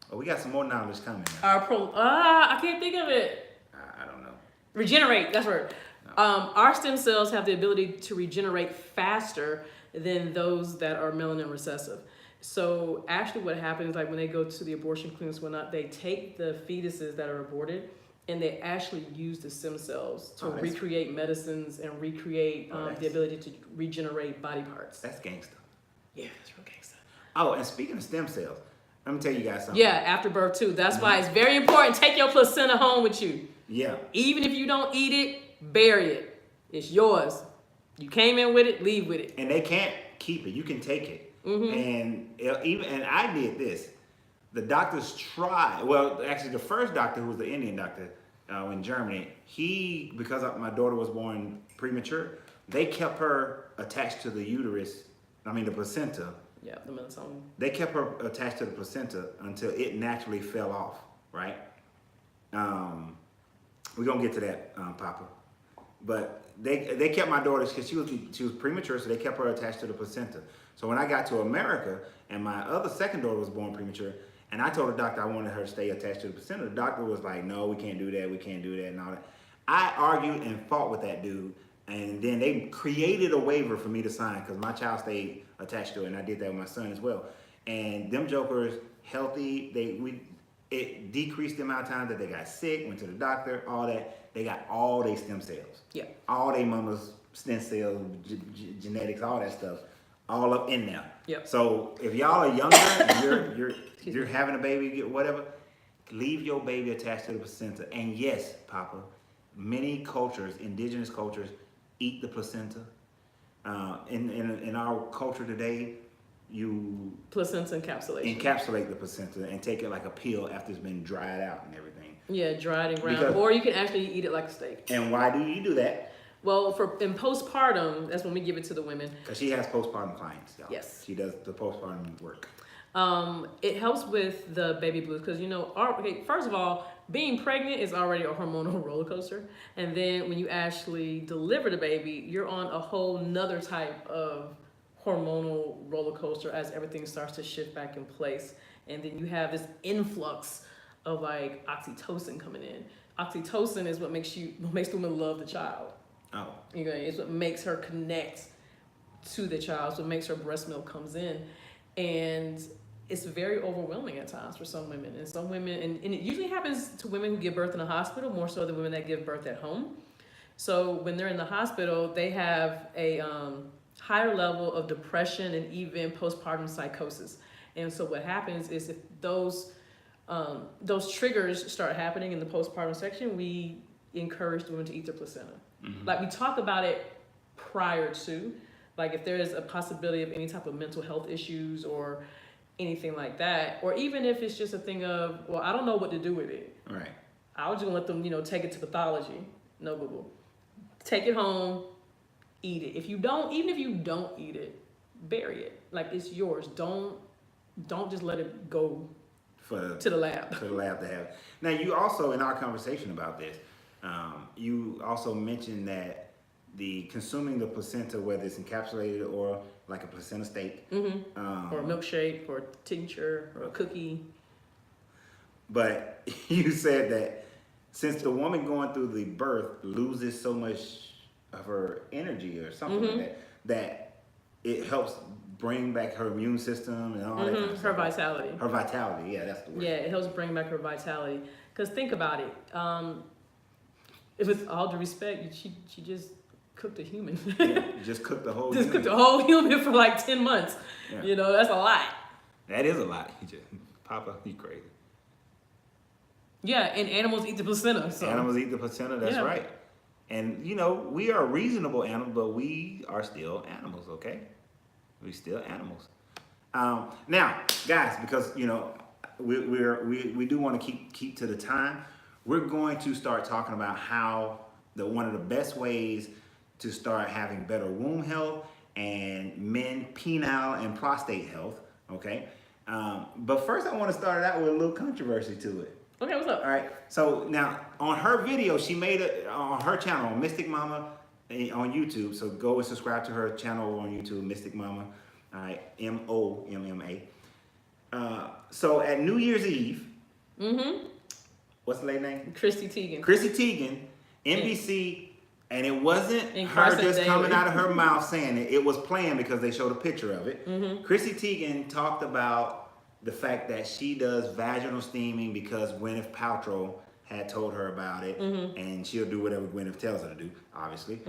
Oh, we got some more knowledge coming now. I can't think of it. I don't know. Regenerate, that's the word. No. Our stem cells have the ability to regenerate faster than those that are melanin recessive. So actually what happens, like when they go to the abortion clinics, whatnot, they take the fetuses that are aborted and they actually use the stem cells to recreate medicines and recreate the ability to regenerate body parts. That's gangster. Yeah, that's real gangsta. Oh, and speaking of stem cells, let me tell you guys something. Yeah, after birth too. That's why it's very important. Take your placenta home with you. Yeah. Even if you don't eat it, bury it. It's yours. You came in with it, leave with it. And they can't keep it. You can take it. And I did this. The doctors tried. Well, actually, the first doctor, who was the Indian doctor in Germany, because my daughter was born premature, they kept her attached to the uterus. I mean, the placenta. Yeah, the melatonin. They kept her attached to the placenta until it naturally fell off. Right. We're gonna get to that, Papa. But they kept my daughter because she was premature, so they kept her attached to the placenta. So when I got to America and my second daughter was born premature, and I told the doctor I wanted her to stay attached to the placenta, the doctor was like, no, we can't do that, and all that. I argued and fought with that dude, and then they created a waiver for me to sign because my child stayed attached to it, and I did that with my son as well. And them jokers, healthy, it decreased the amount of time that they got sick, went to the doctor, all that. They got all their stem cells. Yeah. All their mama's stem cells, genetics, all that stuff, all up in there. Yep. So if y'all are younger and you're having a baby, whatever, leave your baby attached to the placenta. And yes, Papa, many cultures, indigenous cultures, eat the placenta. In our culture today, you Placenta encapsulation. encapsulate the placenta and take it like a pill after it's been dried out and everything. Yeah, dried and ground. Because- Or you can actually eat it like a steak. And why do you do that? Well, in postpartum, that's when we give it to the women. Because she has postpartum clients, y'all. Yes. She does the postpartum work. It helps with the baby blues because, you know, first of all, being pregnant is already a hormonal roller coaster. And then when you actually deliver the baby, you're on a whole nother type of hormonal roller coaster as everything starts to shift back in place. And then you have this influx of like oxytocin coming in. Oxytocin is what makes the woman love the child. Oh. You know, it's what makes her connect to the child. It's what makes her breast milk comes in. And it's very overwhelming at times for some women. And some women, and it usually happens to women who give birth in a hospital more so than women that give birth at home. So when they're in the hospital, they have a higher level of depression and even postpartum psychosis. And so what happens is if those triggers start happening in the postpartum section, we encourage the women to eat their placenta. Mm-hmm. Like we talk about it prior to, like if there is a possibility of any type of mental health issues or anything like that. Or even if it's just a thing of, well, I don't know what to do with it. Right. I was just gonna let them, take it to pathology. No boo-boo. Take it home, eat it. If you don't, even if you don't eat it, bury it. Like, it's yours. Don't just let it go to the lab. To the lab to have. Now, you also, in our conversation about this, you also mentioned that consuming the placenta, whether it's encapsulated or like a placenta steak, or a milkshake, or a tincture, or a cookie. But you said that since the woman going through the birth loses so much of her energy or something like that it helps bring back her immune system and all that kind of Her stuff. vitality. Her vitality, yeah, that's the word. Yeah, it helps bring back her vitality. Because think about it. With all due respect, she just cooked a human. Yeah, just cook the whole Just human. cooked a whole human for like 10 months. Yeah. That's a lot. That is a lot. Papa, you crazy. Yeah, and animals eat the placenta. So. Animals eat the placenta, that's right. And, we are reasonable animals, but we are still animals, okay? We still animals. Now, guys, because, we do want to keep to the time, we're going to start talking about how one of the best ways to start having better womb health and men penile and prostate health, okay? But first I want to start it out with a little controversy to it. Okay, what's up? All right. So now on her video, she made it on her channel, Mystic Momma on YouTube. So go and subscribe to her channel on YouTube, Mystic Momma. All right, MOMMA. So at New Year's Eve, what's the lady name? Chrissy Teigen. Chrissy Teigen, NBC, and it wasn't And her Carson just Daly. coming out of her mouth saying it. It was playing because they showed a picture of it. Chrissy Teigen talked about the fact that she does vaginal steaming because Gwyneth Paltrow had told her about it, and she'll do whatever Gwyneth tells her to do, obviously.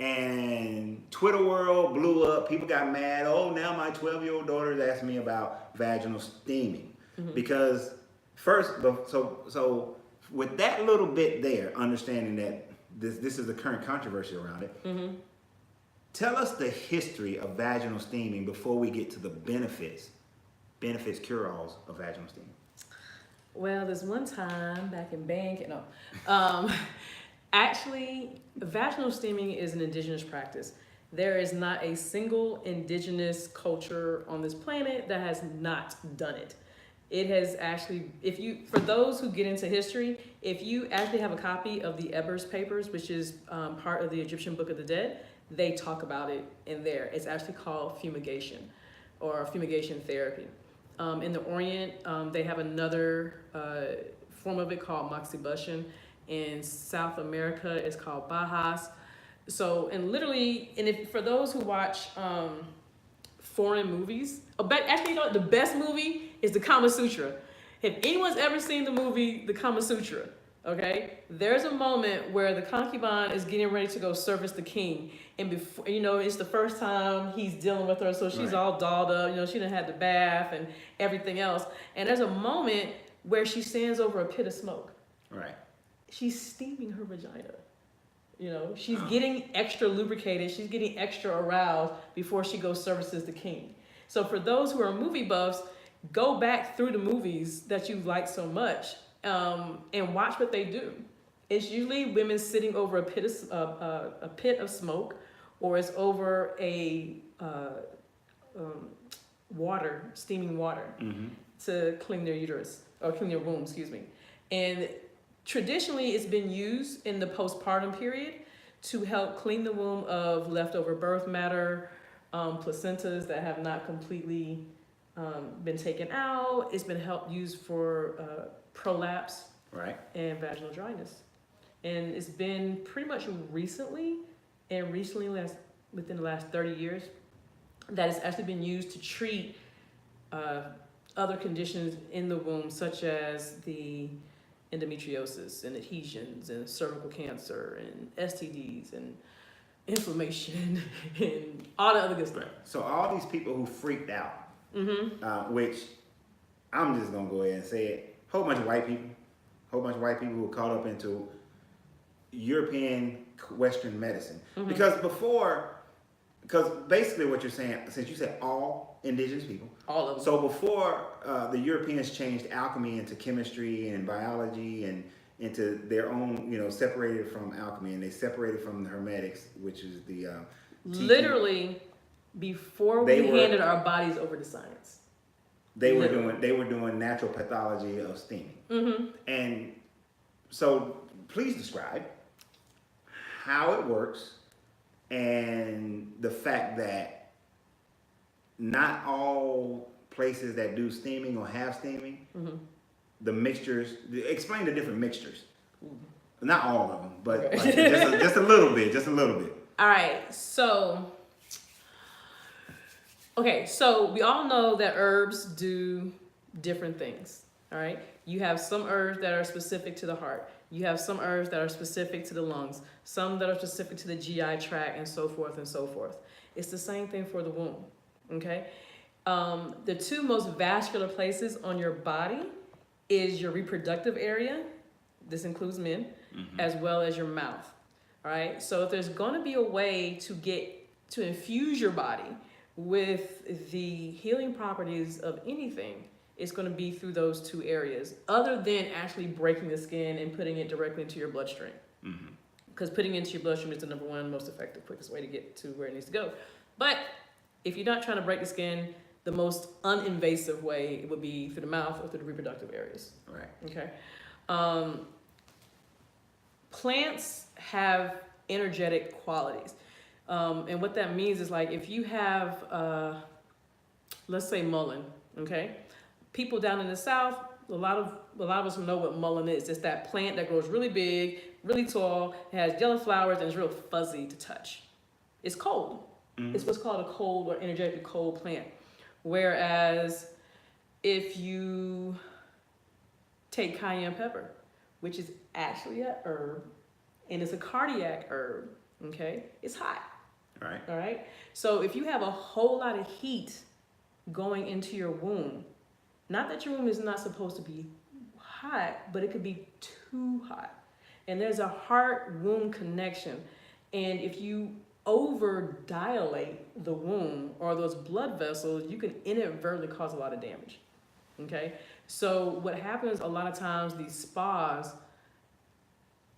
And Twitter world blew up. People got mad. Oh, now my 12-year-old daughter is asking me about vaginal steaming. Because first, so with that little bit there, understanding that this is the current controversy around it, tell us the history of vaginal steaming before we get to the benefits cure-alls of vaginal steaming. Well, there's one time back in bank, actually, vaginal steaming is an indigenous practice. There is not a single indigenous culture on this planet that has not done it. It has actually, for those who get into history, if you actually have a copy of the Ebers Papers, which is part of the Egyptian Book of the Dead, they talk about it in there. It's actually called fumigation or fumigation therapy. In the Orient, they have another form of it called moxibustion. In South America, it's called bajas. So, for those who watch foreign movies, actually, the best movie is the Kama Sutra. If anyone's ever seen the movie The Kama Sutra, okay, there's a moment where the concubine is getting ready to go service the king, and before it's the first time he's dealing with her, so she's all dolled up. She done had the bath and everything else, and there's a moment where she stands over a pit of smoke. Right. She's steaming her vagina. She's getting extra lubricated. She's getting extra aroused before she goes services the king. So for those who are movie buffs, go back through the movies that you like so much and watch what they do. It's usually women sitting over a pit of smoke, or it's over a steaming water to clean their uterus or clean their womb, excuse me. And traditionally, it's been used in the postpartum period to help clean the womb of leftover birth matter, placentas that have not completely been taken out. It's been used for prolapse and vaginal dryness. And it's been pretty much recently within the last 30 years, that it's actually been used to treat other conditions in the womb, such as the endometriosis and adhesions and cervical cancer and STDs and inflammation and all the other good stuff. So all these people who freaked out, which I'm just gonna go ahead and say it, whole bunch of white people who were caught up into European Western medicine. Because basically what you're saying, since you said all, indigenous people. All of them. So before the Europeans changed alchemy into chemistry and biology and into their own, separated from alchemy, and they separated from the Hermetics, which is the teaching. Literally, before we handed our bodies over to science. They were doing natural pathology of steaming. Mm-hmm. And so please describe how it works and the fact that not all places that do steaming or have steaming, Mm-hmm. the mixtures, explain the different mixtures. Not all of them, but Okay. like just a little bit. All right, so we all know that herbs do different things, all right? You have some herbs that are specific to the heart. You have some herbs that are specific to the lungs, some that are specific to the GI tract, and so forth and so forth. It's the same thing for the womb, okay? The two most vascular places on your body is your reproductive area, this includes men, as well as your mouth, all right? So if there's gonna be a way to infuse your body with the healing properties of anything, it's going to be through those two areas, other than actually breaking the skin and putting it directly into your bloodstream. Because putting it into your bloodstream is the number one most effective, quickest way to get to where it needs to go. But if you're not trying to break the skin, the most uninvasive way would be through the mouth or through the reproductive areas. Right. Okay. Plants have energetic qualities. And what that means is, like, if you have, let's say mullein, okay? People down in the South, a lot of us know what mullein is. It's that plant that grows really big, really tall, it has yellow flowers, and it's real fuzzy to touch. It's cold. It's what's called a cold or energetically cold plant. Whereas if you take cayenne pepper, which is actually a herb, and it's a cardiac herb, okay? It's hot. Right. All right. So if you have a whole lot of heat going into your womb, not that your womb is not supposed to be hot, but it could be too hot. And there's a heart-womb connection. And if you over dilate the womb or those blood vessels, you can inadvertently cause a lot of damage. Okay. So what happens a lot of times, these spas,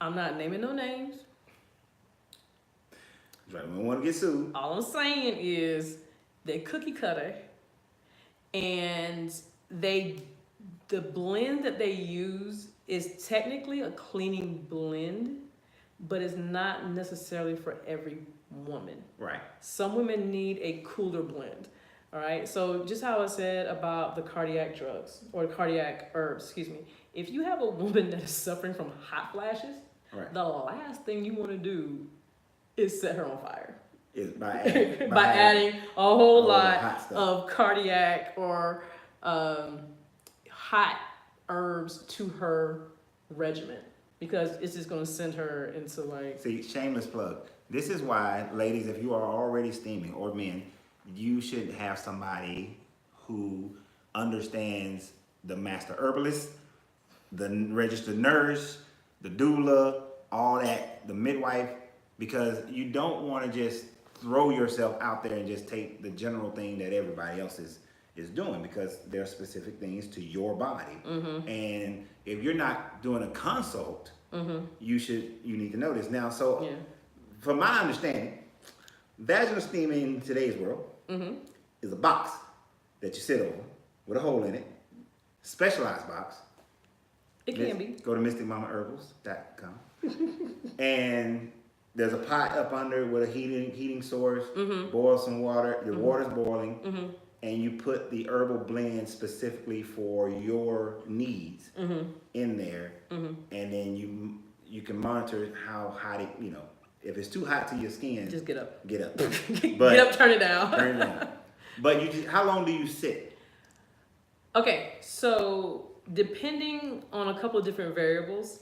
I'm not naming no names. Right. We don't want to get sued. All I'm saying is they cookie cutter, and the blend that they use is technically a cleaning blend, but it's not necessarily for every woman. Right. Some women need a cooler blend. All right. So just how I said about the cardiac drugs or cardiac herbs, excuse me. If you have a woman that is suffering from hot flashes, Right. the last thing you want to do is set her on fire. Is by adding a whole lot hot stuff. of cardiac or hot herbs to her regimen, because it's just going to send her into, like... See, shameless plug. This is why, ladies, if you are already steaming, or men, you should have somebody who understands the master herbalist, the registered nurse, the doula, all that, the midwife, because you don't want to just throw yourself out there and just take the general thing that everybody else is doing, because there are specific things to your body. And if you're not doing a consult, you need to know this. Now, so from my understanding, vaginal steaming in today's world is a box that you sit over with a hole in it, specialized box. It can be. Go to mysticmommaherbals.com. And there's a pot up under with a heating source. Boil some water. The water's boiling. And you put the herbal blend specifically for your needs in there. And then you can monitor how hot it, if it's too hot to your skin, Just get up. Get up. Get up, turn it down. Turn it down. But how long do you sit? Okay, so depending on a couple of different variables,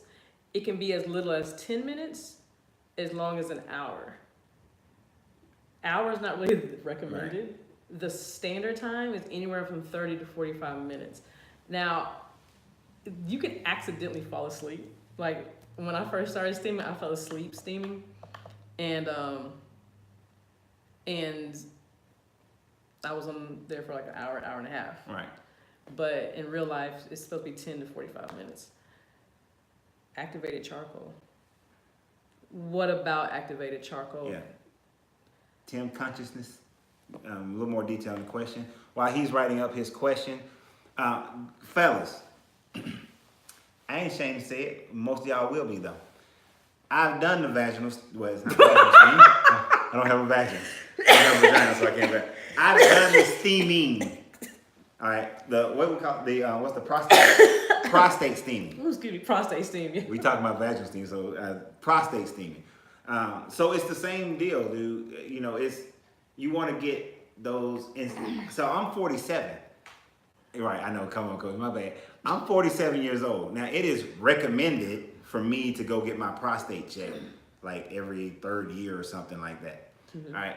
it can be as little as 10 minutes, as long as an hour. Hour is not really recommended. Right. The standard time is anywhere from 30 to 45 minutes. Now, you can accidentally fall asleep. Like, when I first started steaming, I fell asleep steaming. And I was on there for like an hour and a half. Right. But in real life, it's supposed to be 10 to 45 minutes. Activated charcoal. What about activated charcoal? Yeah. Tim, consciousness. A little more detail on the question. While he's writing up his question, fellas, I ain't ashamed to say it. Most of y'all will be though. I've done the vaginal. Well, it's not vaginal steam. I don't have a vagina. I don't have a vagina, so I can't. I've done the steaming. All right. What we call what's the prostate steaming? Excuse me, prostate steam. We talking about vaginal steam, so prostate steaming. So it's the same deal, dude. You know, you want to get those. So I'm 47. Right, I know. Come on, coach. My bad. I'm 47 years old. Now it is recommended for me to go get my prostate checked, like every 3rd year or something like that. Mm-hmm. All right.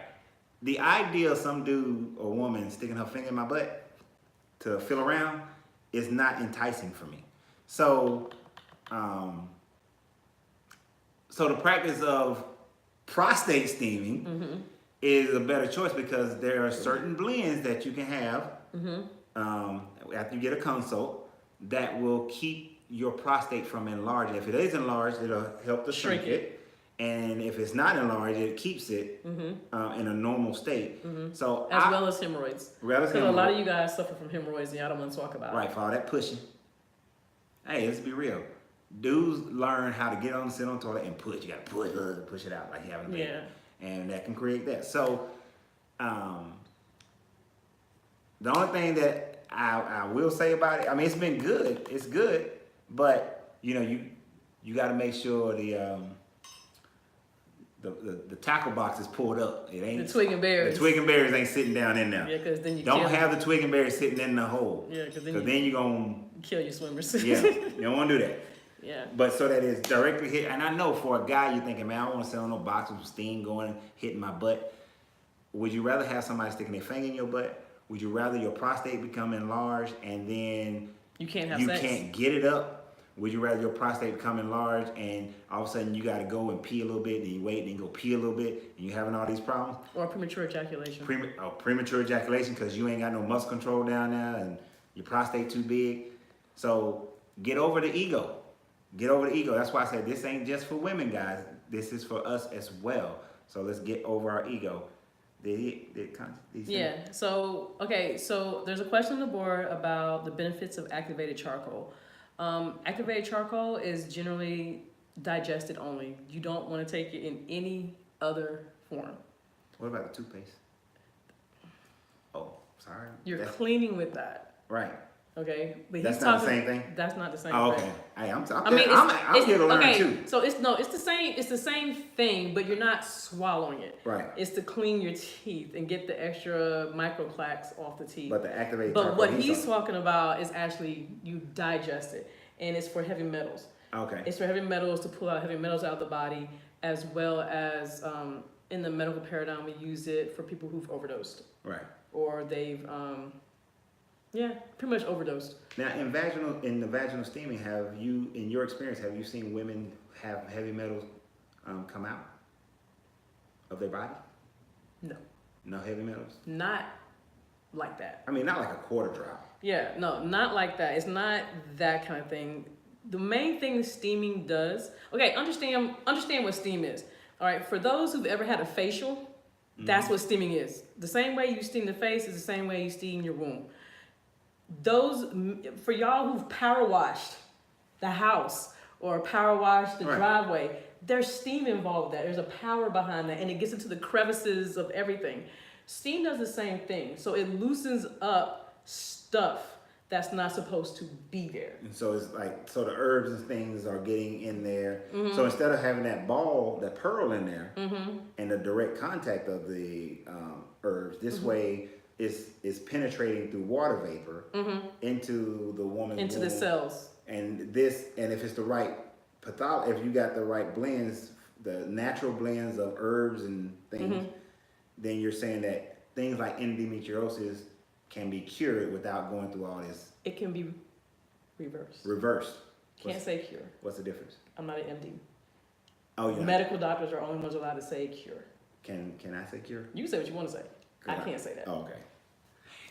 The idea of some dude or woman sticking her finger in my butt to feel around is not enticing for me. So, so the practice of prostate steaming is a better choice because there are certain blends that you can have after you get a consult that will keep your prostate from enlarging. If it is enlarged, it'll help to shrink it. And if it's not enlarged, it keeps it in a normal state. So as well as hemorrhoids. Because a lot of you guys suffer from hemorrhoids and y'all don't want to talk about it. Right, for all that pushing. Hey, let's be real. Dudes learn how to get on, sit on the toilet and push. You gotta push it out like you having a baby. Yeah. And that can create that. So, the only thing that I will say about it, I mean, it's been good. It's good, but you know, you got to make sure the tackle box is pulled up. It ain't the twig and berries. The twig and berries ain't sitting down in there. Yeah, because then you don't have the twig and berries sitting in the hole. Yeah, because then you're gonna kill your swimmers. Yeah, you don't want to do that. Yeah. But so that it's directly hit, and I know for a guy you're thinking, man, I don't want to sit on no box with steam going, hitting my butt. Would you rather have somebody sticking their finger in your butt? Would you rather your prostate become enlarged and then you can't get it up? Would you rather your prostate become enlarged and all of a sudden you got to go and pee a little bit, then you wait, then you go pee a little bit, and you're having all these problems? Or premature ejaculation. Premature ejaculation because you ain't got no muscle control down there and your prostate too big. So get over the ego. Get over the ego. That's why I said this ain't just for women, guys. This is for us as well. So let's get over our ego. Yeah. So, okay. So there's a question on the board about the benefits of activated charcoal. Activated charcoal is generally digested only. You don't want to take it in any other form. What about the toothpaste? Oh, sorry. You're cleaning with that. Right. Okay, but that's not the same thing. That's not the same. Oh, okay. thing. Hey, I'm here to learn too. So it's the same. It's the same thing, but you're not swallowing it. Right. It's to clean your teeth and get the extra microplaques off the teeth. But the activated. But what he's talking about is actually you digest it, and it's for heavy metals. Okay. It's for heavy metals to pull out heavy metals out of the body, as well as in the medical paradigm we use it for people who've overdosed. Right. Or they've yeah, pretty much overdosed. Now, in the vaginal steaming, in your experience, have you seen women have heavy metals come out of their body? No. No heavy metals? Not like that. I mean, not like a quarter drop. Yeah, no, not like that. It's not that kind of thing. The main thing steaming does, okay, understand what steam is. All right, for those who've ever had a facial, that's what steaming is. The same way you steam the face is the same way you steam your womb. For y'all who've power washed the house or power washed the driveway, there's steam involved with that. There's a power behind that, and it gets into the crevices of everything. Steam does the same thing. So it loosens up stuff that's not supposed to be there. And so it's like, so the herbs and things are getting in there. So instead of having that ball, that pearl in there, and the direct contact of the herbs, this way it's penetrating through water vapor into the woman's into womb. The cells. And if it's the right if you got the right blends, the natural blends of herbs and things, then you're saying that things like endometriosis can be cured without going through all this. It can be reversed. Reversed. Can't say cure. What's the difference? I'm not an MD. Oh, yeah. Medical doctors are only ones allowed to say cure. Can I say cure? You can say what you want to say. I can't say that. Oh, okay.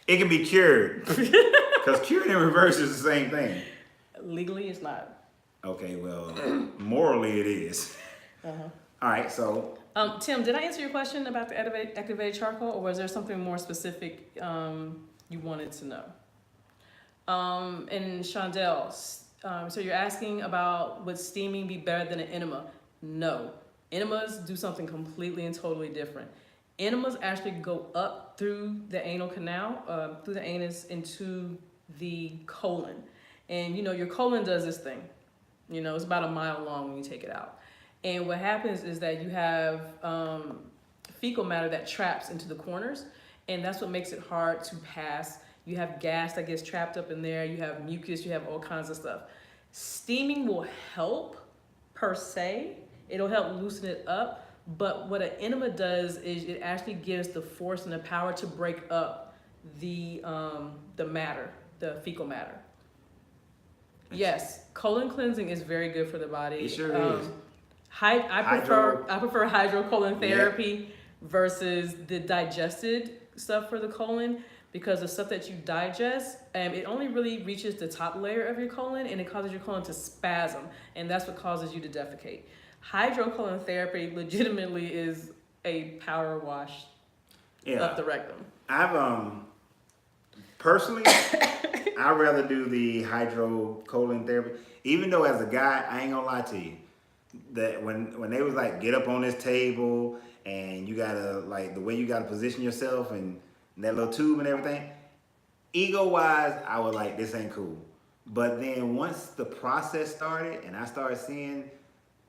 It can be cured. Because cured in reverse is the same thing. Legally, it's not. Okay, well, morally it is. Uh-huh. All right, so Tim, did I answer your question about the activated charcoal, or was there something more specific you wanted to know? And Shondell, so you're asking about would steaming be better than an enema? No. Enemas do something completely and totally different. Enemas actually go up through the anal canal, through the anus into the colon. And you know, your colon does this thing. You know, it's about a mile long when you take it out. And what happens is that you have fecal matter that traps into the corners, and that's what makes it hard to pass. You have gas that gets trapped up in there, you have mucus, you have all kinds of stuff. Steaming will help per se, it'll help loosen it up, but what an enema does is it actually gives the force and the power to break up the matter, the fecal matter. Yes, colon cleansing is very good for the body. it sure is. I prefer hydrocolon therapy versus the digested stuff for the colon, because the stuff that you digest, it only really reaches the top layer of your colon, and it causes your colon to spasm, and that's what causes you to defecate. Hydrocolon therapy legitimately is a power wash up the rectum. I've personally, I'd rather do the hydrocolon therapy, even though as a guy, I ain't gonna lie to you, that when they was like, get up on this table and you gotta, like, the way you gotta position yourself and that little tube and everything, ego wise, I was like, this ain't cool. But then once the process started and I started seeing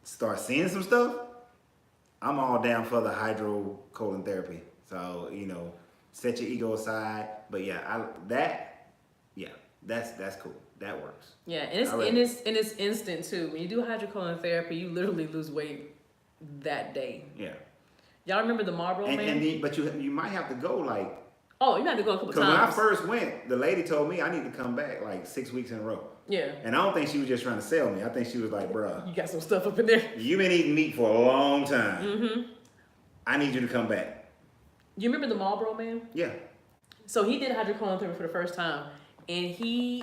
some stuff, I'm all down for the hydrocolon therapy. So, you know, set your ego aside. But yeah, that's cool. That works. Yeah, and it's instant too. When you do hydrocolon therapy, you literally lose weight that day. Yeah. Y'all remember the Marlboro Man? But you might have to go like. Oh, you might have to go a couple times. Because when I first went, the lady told me I need to come back like 6 weeks in a row. Yeah. And I don't think she was just trying to sell me. I think she was like, bruh, you got some stuff up in there. You've been eating meat for a long time. Mm-hmm. I need you to come back. You remember the Marlboro Man? Yeah. So he did hydrocolon therapy for the first time. And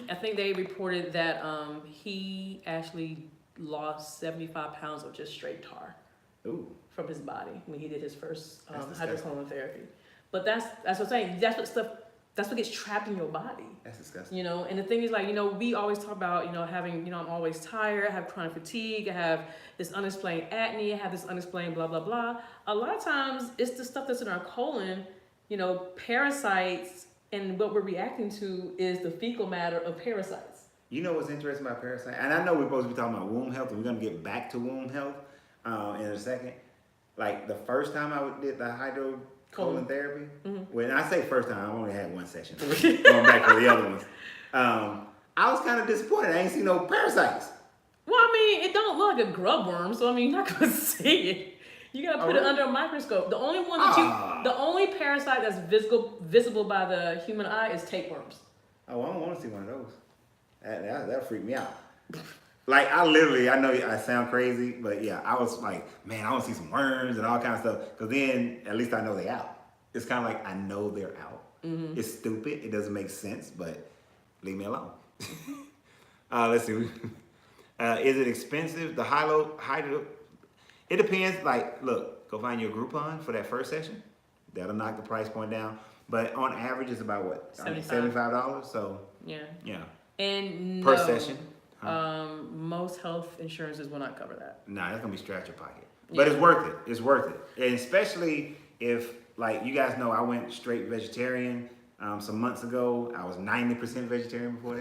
I think they reported that he actually lost 75 pounds of just straight tar. Ooh. From his body when he did his first That's hydrocolon therapy. But that's what I'm saying. That's what gets trapped in your body. That's disgusting. You know, and the thing is, like, you know, we always talk about, you know, having, you know, I'm always tired, I have chronic fatigue, I have this unexplained acne, I have this unexplained blah, blah, blah. A lot of times it's the stuff that's in our colon, you know, parasites, and what we're reacting to is the fecal matter of parasites. You know what's interesting about parasites? And I know we're supposed to be talking about womb health, and we're going to get back to womb health in a second. Like, the first time I did the hydrocolon therapy, when I say first time, I only had one session. Going back to the other ones. I was kind of disappointed. I ain't see no parasites. Well, I mean, it don't look like a grub worm, so I mean, you're not going to see it. You gotta put it under a microscope. The only one the only parasite that's visible by the human eye is tapeworms. Oh, I don't want to see one of those. That freaked me out. Like, I know I sound crazy, but yeah, I was like, man, I want to see some worms and all kinds of stuff. Because then, at least I know they're out. It's kind of like, I know they're out. Mm-hmm. It's stupid. It doesn't make sense, but leave me alone. Let's see. Is it expensive? The hydro. It depends. Like, look, go find your Groupon for that first session. That'll knock the price point down. But on average, it's about what? $75. So yeah. And per session. Most health insurances will not cover that. Nah, that's gonna be stretch your pocket. But it's worth it. It's worth it, and especially if, like, you guys know, I went straight vegetarian some months ago. I was 90% vegetarian before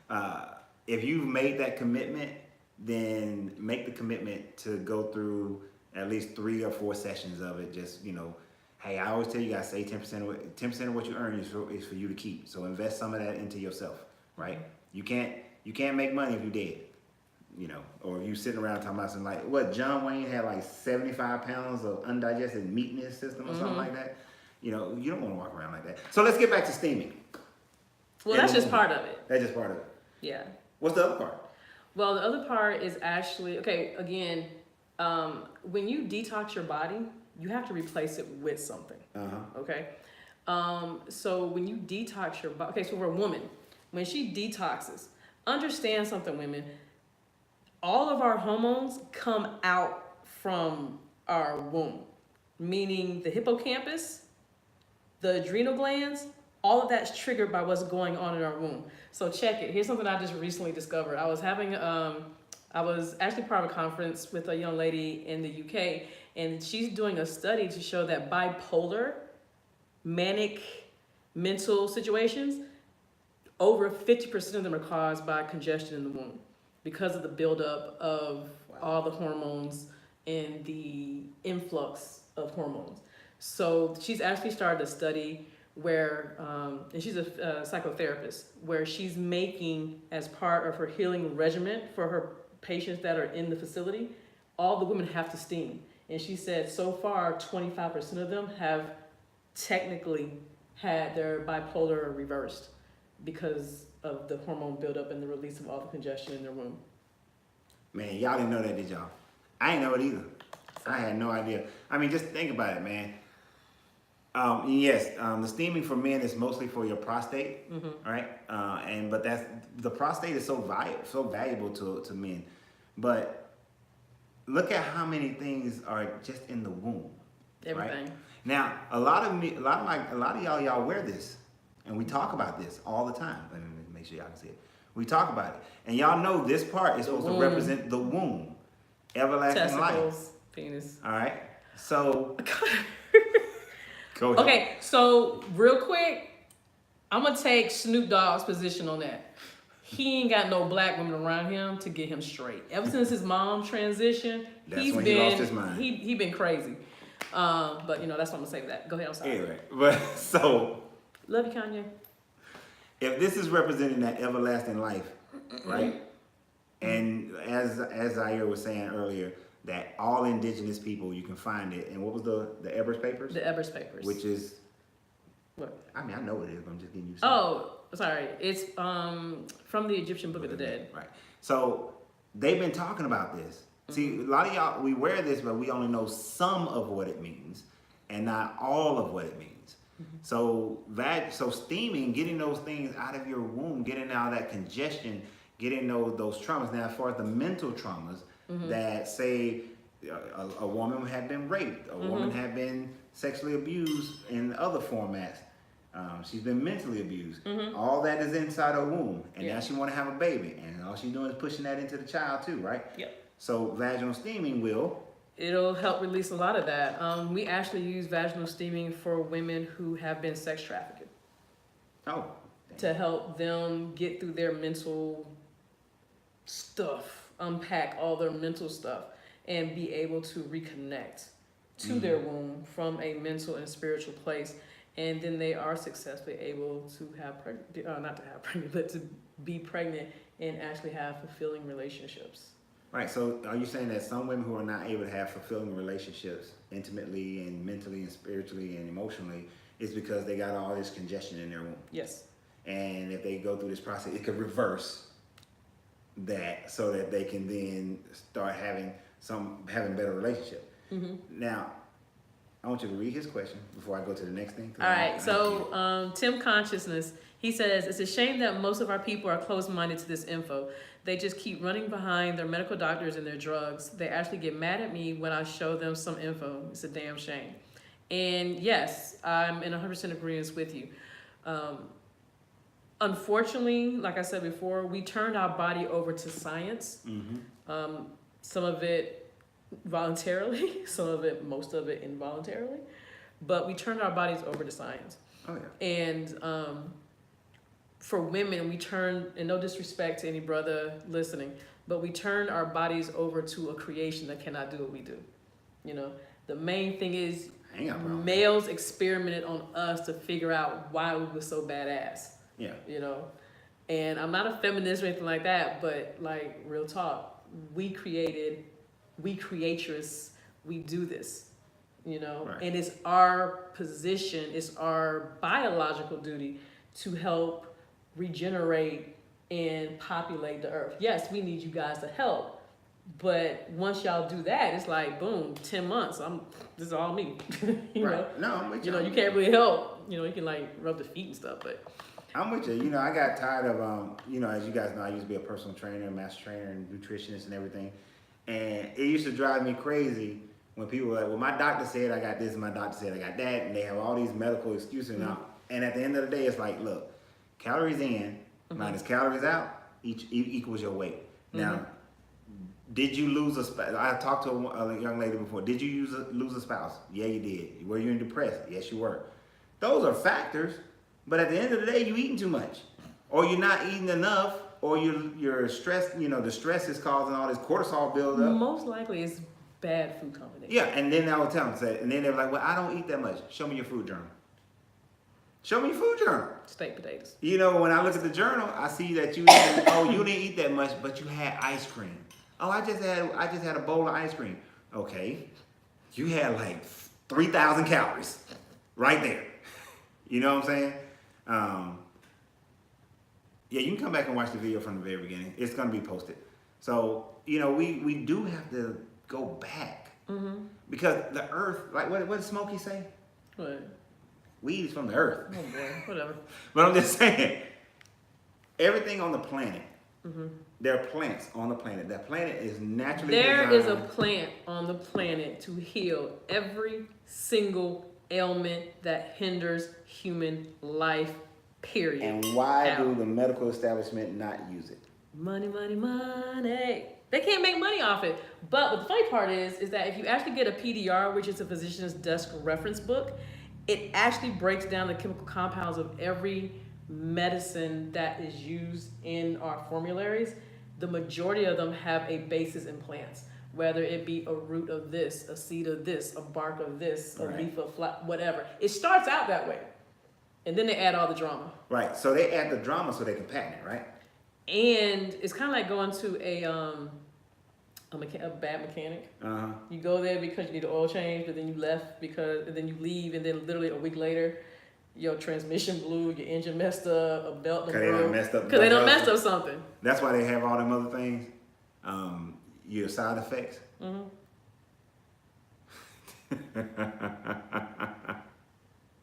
that. If you've made that commitment, then make the commitment to go through at least 3 or 4 sessions of it. Just, you know, hey, I always tell you guys, say 10% of what you earn is for you to keep. So invest some of that into yourself, right? You can't make money if you're dead, you know, or if you sitting around talking about something like, what, John Wayne had like 75 pounds of undigested meat in his system or something like that. You know, you don't want to walk around like that. So let's get back to steaming. Well, that's just part of it. That's just part of it. Yeah. What's the other part? Well, the other part is actually, okay, again, when you detox your body, you have to replace it with something, okay? So when you detox your body, okay, so for a woman, when she detoxes, understand something, women, all of our hormones come out from our womb, meaning the hippocampus, the adrenal glands, all of that's triggered by what's going on in our womb. So check it. Here's something I just recently discovered. I was actually part of a conference with a young lady in the UK, and she's doing a study to show that bipolar, manic, mental situations, over 50% of them are caused by congestion in the womb because of the buildup of all the hormones and the influx of hormones. So she's actually started a study where, and she's a psychotherapist, where she's making, as part of her healing regimen for her patients that are in the facility, all the women have to steam. And she said so far, 25% of them have technically had their bipolar reversed because of the hormone buildup and the release of all the congestion in their womb. Man, y'all didn't know that, did y'all? I didn't know it either. I had no idea. I mean, just think about it, man. Yes, the steaming for men is mostly for your prostate, right? But that's the prostate is so valuable to men. But look at how many things are just in the womb. Everything. Right? Now, a lot of y'all wear this, and we talk about this all the time. Let me make sure y'all can see it. We talk about it, and y'all know this part is supposed to represent the womb, everlasting Testicles, life, penis. All right. So. Go ahead. Okay, so real quick, I'm gonna take Snoop Dogg's position on that. He ain't got no black women around him to get him straight. Ever since his mom transitioned, he lost his mind. He been crazy. But you know, that's what I'm gonna say to that. Go ahead, I'm sorry. Anyway, but so love you, Kanye. If this is representing that everlasting life, right? And as Zaire was saying earlier, that all indigenous people, you can find it. And what was the Ebers Papers? The Ebers Papers. Which is, what? I mean, I know what it is, but I'm just giving you. Oh, sorry. It's from the Egyptian Book of the Dead. Right. So they've been talking about this. See, a lot of y'all, we wear this, but we only know some of what it means and not all of what it means. So steaming, getting those things out of your womb, getting out of that congestion, getting those traumas. Now, as far as the mental traumas, that say a woman had been raped, a woman had been sexually abused in other formats, she's been mentally abused. All that is inside her womb, and now she want to have a baby, and all she's doing is pushing that into the child too, right? Yep. So vaginal steaming it'll help release a lot of that. We actually use vaginal steaming for women who have been sex trafficked. Oh. To help them get through their mental stuff, unpack all their mental stuff, and be able to reconnect to their womb from a mental and spiritual place. And then they are successfully able to to be pregnant and actually have fulfilling relationships. Right, so are you saying that some women who are not able to have fulfilling relationships intimately and mentally and spiritually and emotionally is because they got all this congestion in their womb? Yes. And if they go through this process, it could reverse that so that they can then start having better relationship. Now, I want you to read his question before I go to the next thing. All right, so Tim Consciousness, he says, it's a shame that most of our people are closed-minded to this info. They just keep running behind their medical doctors and their drugs. They actually get mad at me when I show them some info. It's a damn shame. And yes, I'm in 100% agreement with you. Unfortunately, like I said before, we turned our body over to science. Some of it voluntarily, most of it involuntarily, but we turned our bodies over to science. Oh yeah. And for women, we turn, and no disrespect to any brother listening, but we turn our bodies over to a creation that cannot do what we do. You know, the main thing is males experimented on us to figure out why we were so badass. Yeah. You know, and I'm not a feminist or anything like that, but like real talk, we creatress, we do this, you know, and it's our position, it's our biological duty to help regenerate and populate the earth. Yes, we need you guys to help, but once y'all do that, it's like boom, 10 months. This is all me. you know, no, you know, you can't really help You know, you can like rub the feet and stuff, but I'm with you. You know, I got tired of, you know, as you guys know, I used to be a personal trainer, master trainer, and nutritionist and everything. And it used to drive me crazy when people were like, well, my doctor said I got this, and my doctor said I got that, and they have all these medical excuses now. And at the end of the day, it's like, look, calories in minus calories out equals your weight. Now, did you lose a spouse? I talked to a young lady before. Did you lose a spouse? Yeah, you did. Were you depressed? Yes, you were. Those are factors. But at the end of the day, you eating too much, or you're not eating enough, or you're stressed. You know, the stress is causing all this cortisol buildup. most likely it's bad food combination. Yeah, and then I would tell them, and then they're like, "Well, I don't eat that much. Show me your food journal. Show me your food journal." Steak potatoes. You know, when I look at the journal, I see that you didn't eat that much, but you had ice cream. Oh, I just had a bowl of ice cream. Okay, you had like 3,000 calories right there. You know what I'm saying? Yeah, you can come back and watch the video from the very beginning. It's gonna be posted. So, you know, we do have to go back. Because the earth, like what did Smokey say? What? Weed is from the earth. Oh boy, whatever. But I'm just saying, everything on the planet, there are plants on the planet. That planet is naturally There designed. is a plant on the planet to heal every single ailment that hinders human life, period. And why Out. do the medical establishment not use it? Money, money, money. They can't make money off it. But what the funny part is that if you actually get a PDR, which is a physician's desk reference book, it actually breaks down the chemical compounds of every medicine that is used in our formularies. The majority of them have a basis in plants, whether it be a root of this, a seed of this, a bark of this, a Right. leaf of whatever. It starts out that way. And then they add all the drama. Right. So they add the drama so they can patent it, right? And it's kind of like going to a bad mechanic. You go there because you need an oil change, but then you left and then you leave, and then literally a week later, your transmission blew, your engine messed up, a belt Because they done messed up. Because they done messed up something. That's why they have all them other things. Your side effects.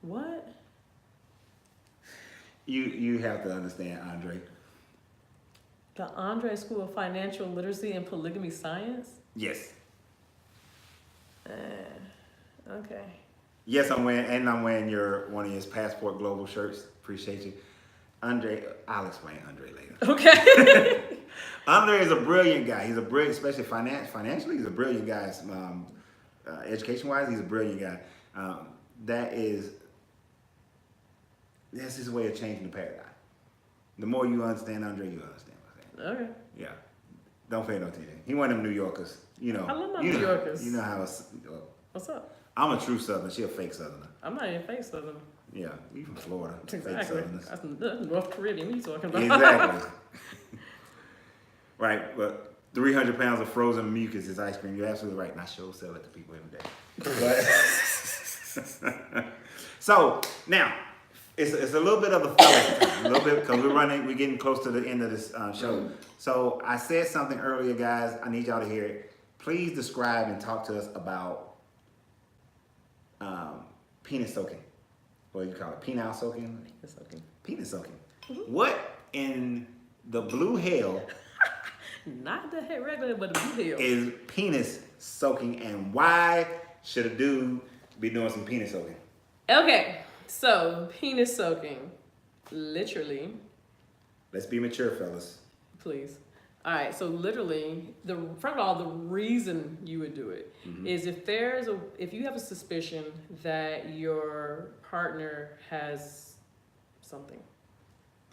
What? You have to understand, Andre. The Andre School of Financial Literacy and Polygamy Science? Yes. Okay. Yes, I'm wearing one of your Passport Global shirts. Appreciate you. Andre, I'll explain Andre later. Okay. Andre is a brilliant guy. He's a brilliant, especially financially, he's a brilliant guy. Education-wise, he's a brilliant guy. That's his way of changing the paradigm. The more you understand Andre, you understand what I'm saying. Okay. Yeah. Don't pay no attention. He one of them New Yorkers. You know. I love my you New know, Yorkers. You know how What's up? I'm a true Southerner. She a fake Southerner. I'm not even face of them. Yeah, you from Florida. Fake Exactly. Southerners. That's North Caribbean. What are you talking about? Exactly. Right, but 300 pounds of frozen mucus is ice cream. You're absolutely right. And I sure sell it to people every day. But so now it's a little bit of a fellas time, a little bit because we're getting close to the end of this show. So I said something earlier, guys. I need y'all to hear it. Please describe and talk to us about penis soaking. What do you call it? Penile soaking? It's okay. Penis soaking. What in the blue hell Not the head regular, but the blue hill. is penis soaking, and why should a dude be doing some penis soaking? Okay, so penis soaking, literally, Let's be mature, fellas. please. All right, so literally, first of all, the reason you would do it is if you have a suspicion that your partner has something,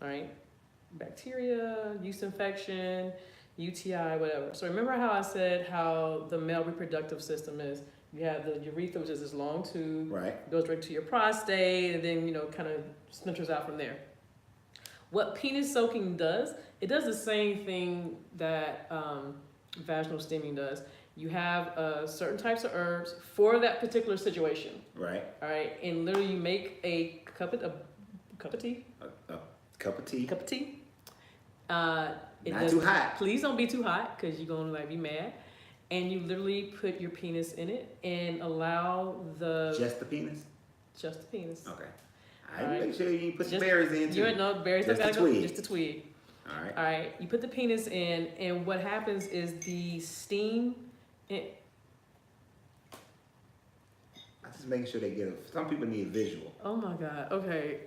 all right, bacteria, yeast infection, UTI, whatever. So remember how I said how the male reproductive system is? You have the urethra, which is this long tube, Right. goes right to your prostate, and then kind of splinters out from there. What penis soaking does, it does the same thing that vaginal steaming does. You have certain types of herbs for that particular situation. Right. All right, and literally you make a cup of tea. A cup of tea. Cup of tea. Not too hot. Please don't be too hot because you're gonna be mad. And you literally put your penis in it and allow Just the penis? just the penis. Okay. I All right. make sure you put the Just- berries in too. You know, berries don't Just gotta the go. twig. Just the twig. All right. All right. You put the penis in, and what happens is the steam. I'm just making sure they get it. Some people need visual. Oh my God. Okay.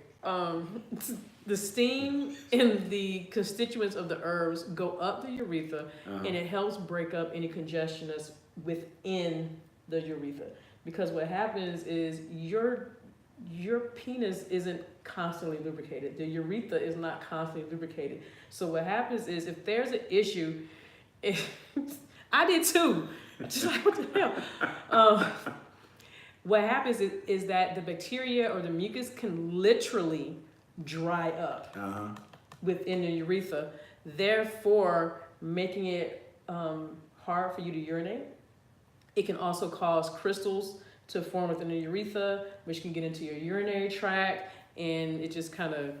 The steam and the constituents of the herbs go up the urethra, and it helps break up any congestion that's within the urethra. Because what happens is your penis isn't constantly lubricated. The urethra is not constantly lubricated. So what happens is if there's an issue, I did too. Just like, what the hell? What happens is that the bacteria or the mucus can literally dry up within the urethra, therefore making it hard for you to urinate. It can also cause crystals to form within the urethra, which can get into your urinary tract, and it just kind of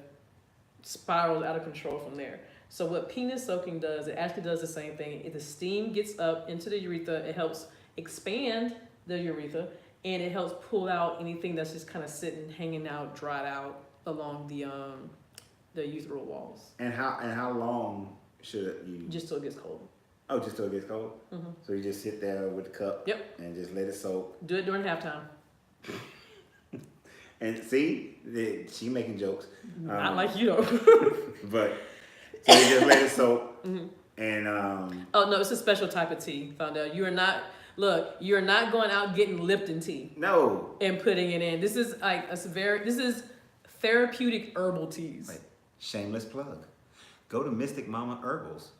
spirals out of control from there. So what penis soaking does, it actually does the same thing. If the steam gets up into the urethra, it helps expand the urethra, and it helps pull out anything that's just kind of sitting, hanging out, dried out along the urethral walls. And how long should you? Just till it gets cold. Oh, just till it gets cold? So you just sit there with the cup and just let it soak. Do it during halftime. And see, she making jokes. Not like you though. But, so you just let it soak. And, Oh no, it's a special type of tea, found out. You're not going out getting Lipton tea no. and putting it in. This is like, this is therapeutic herbal teas. Wait, shameless plug. Go to Mystic Momma Herbals.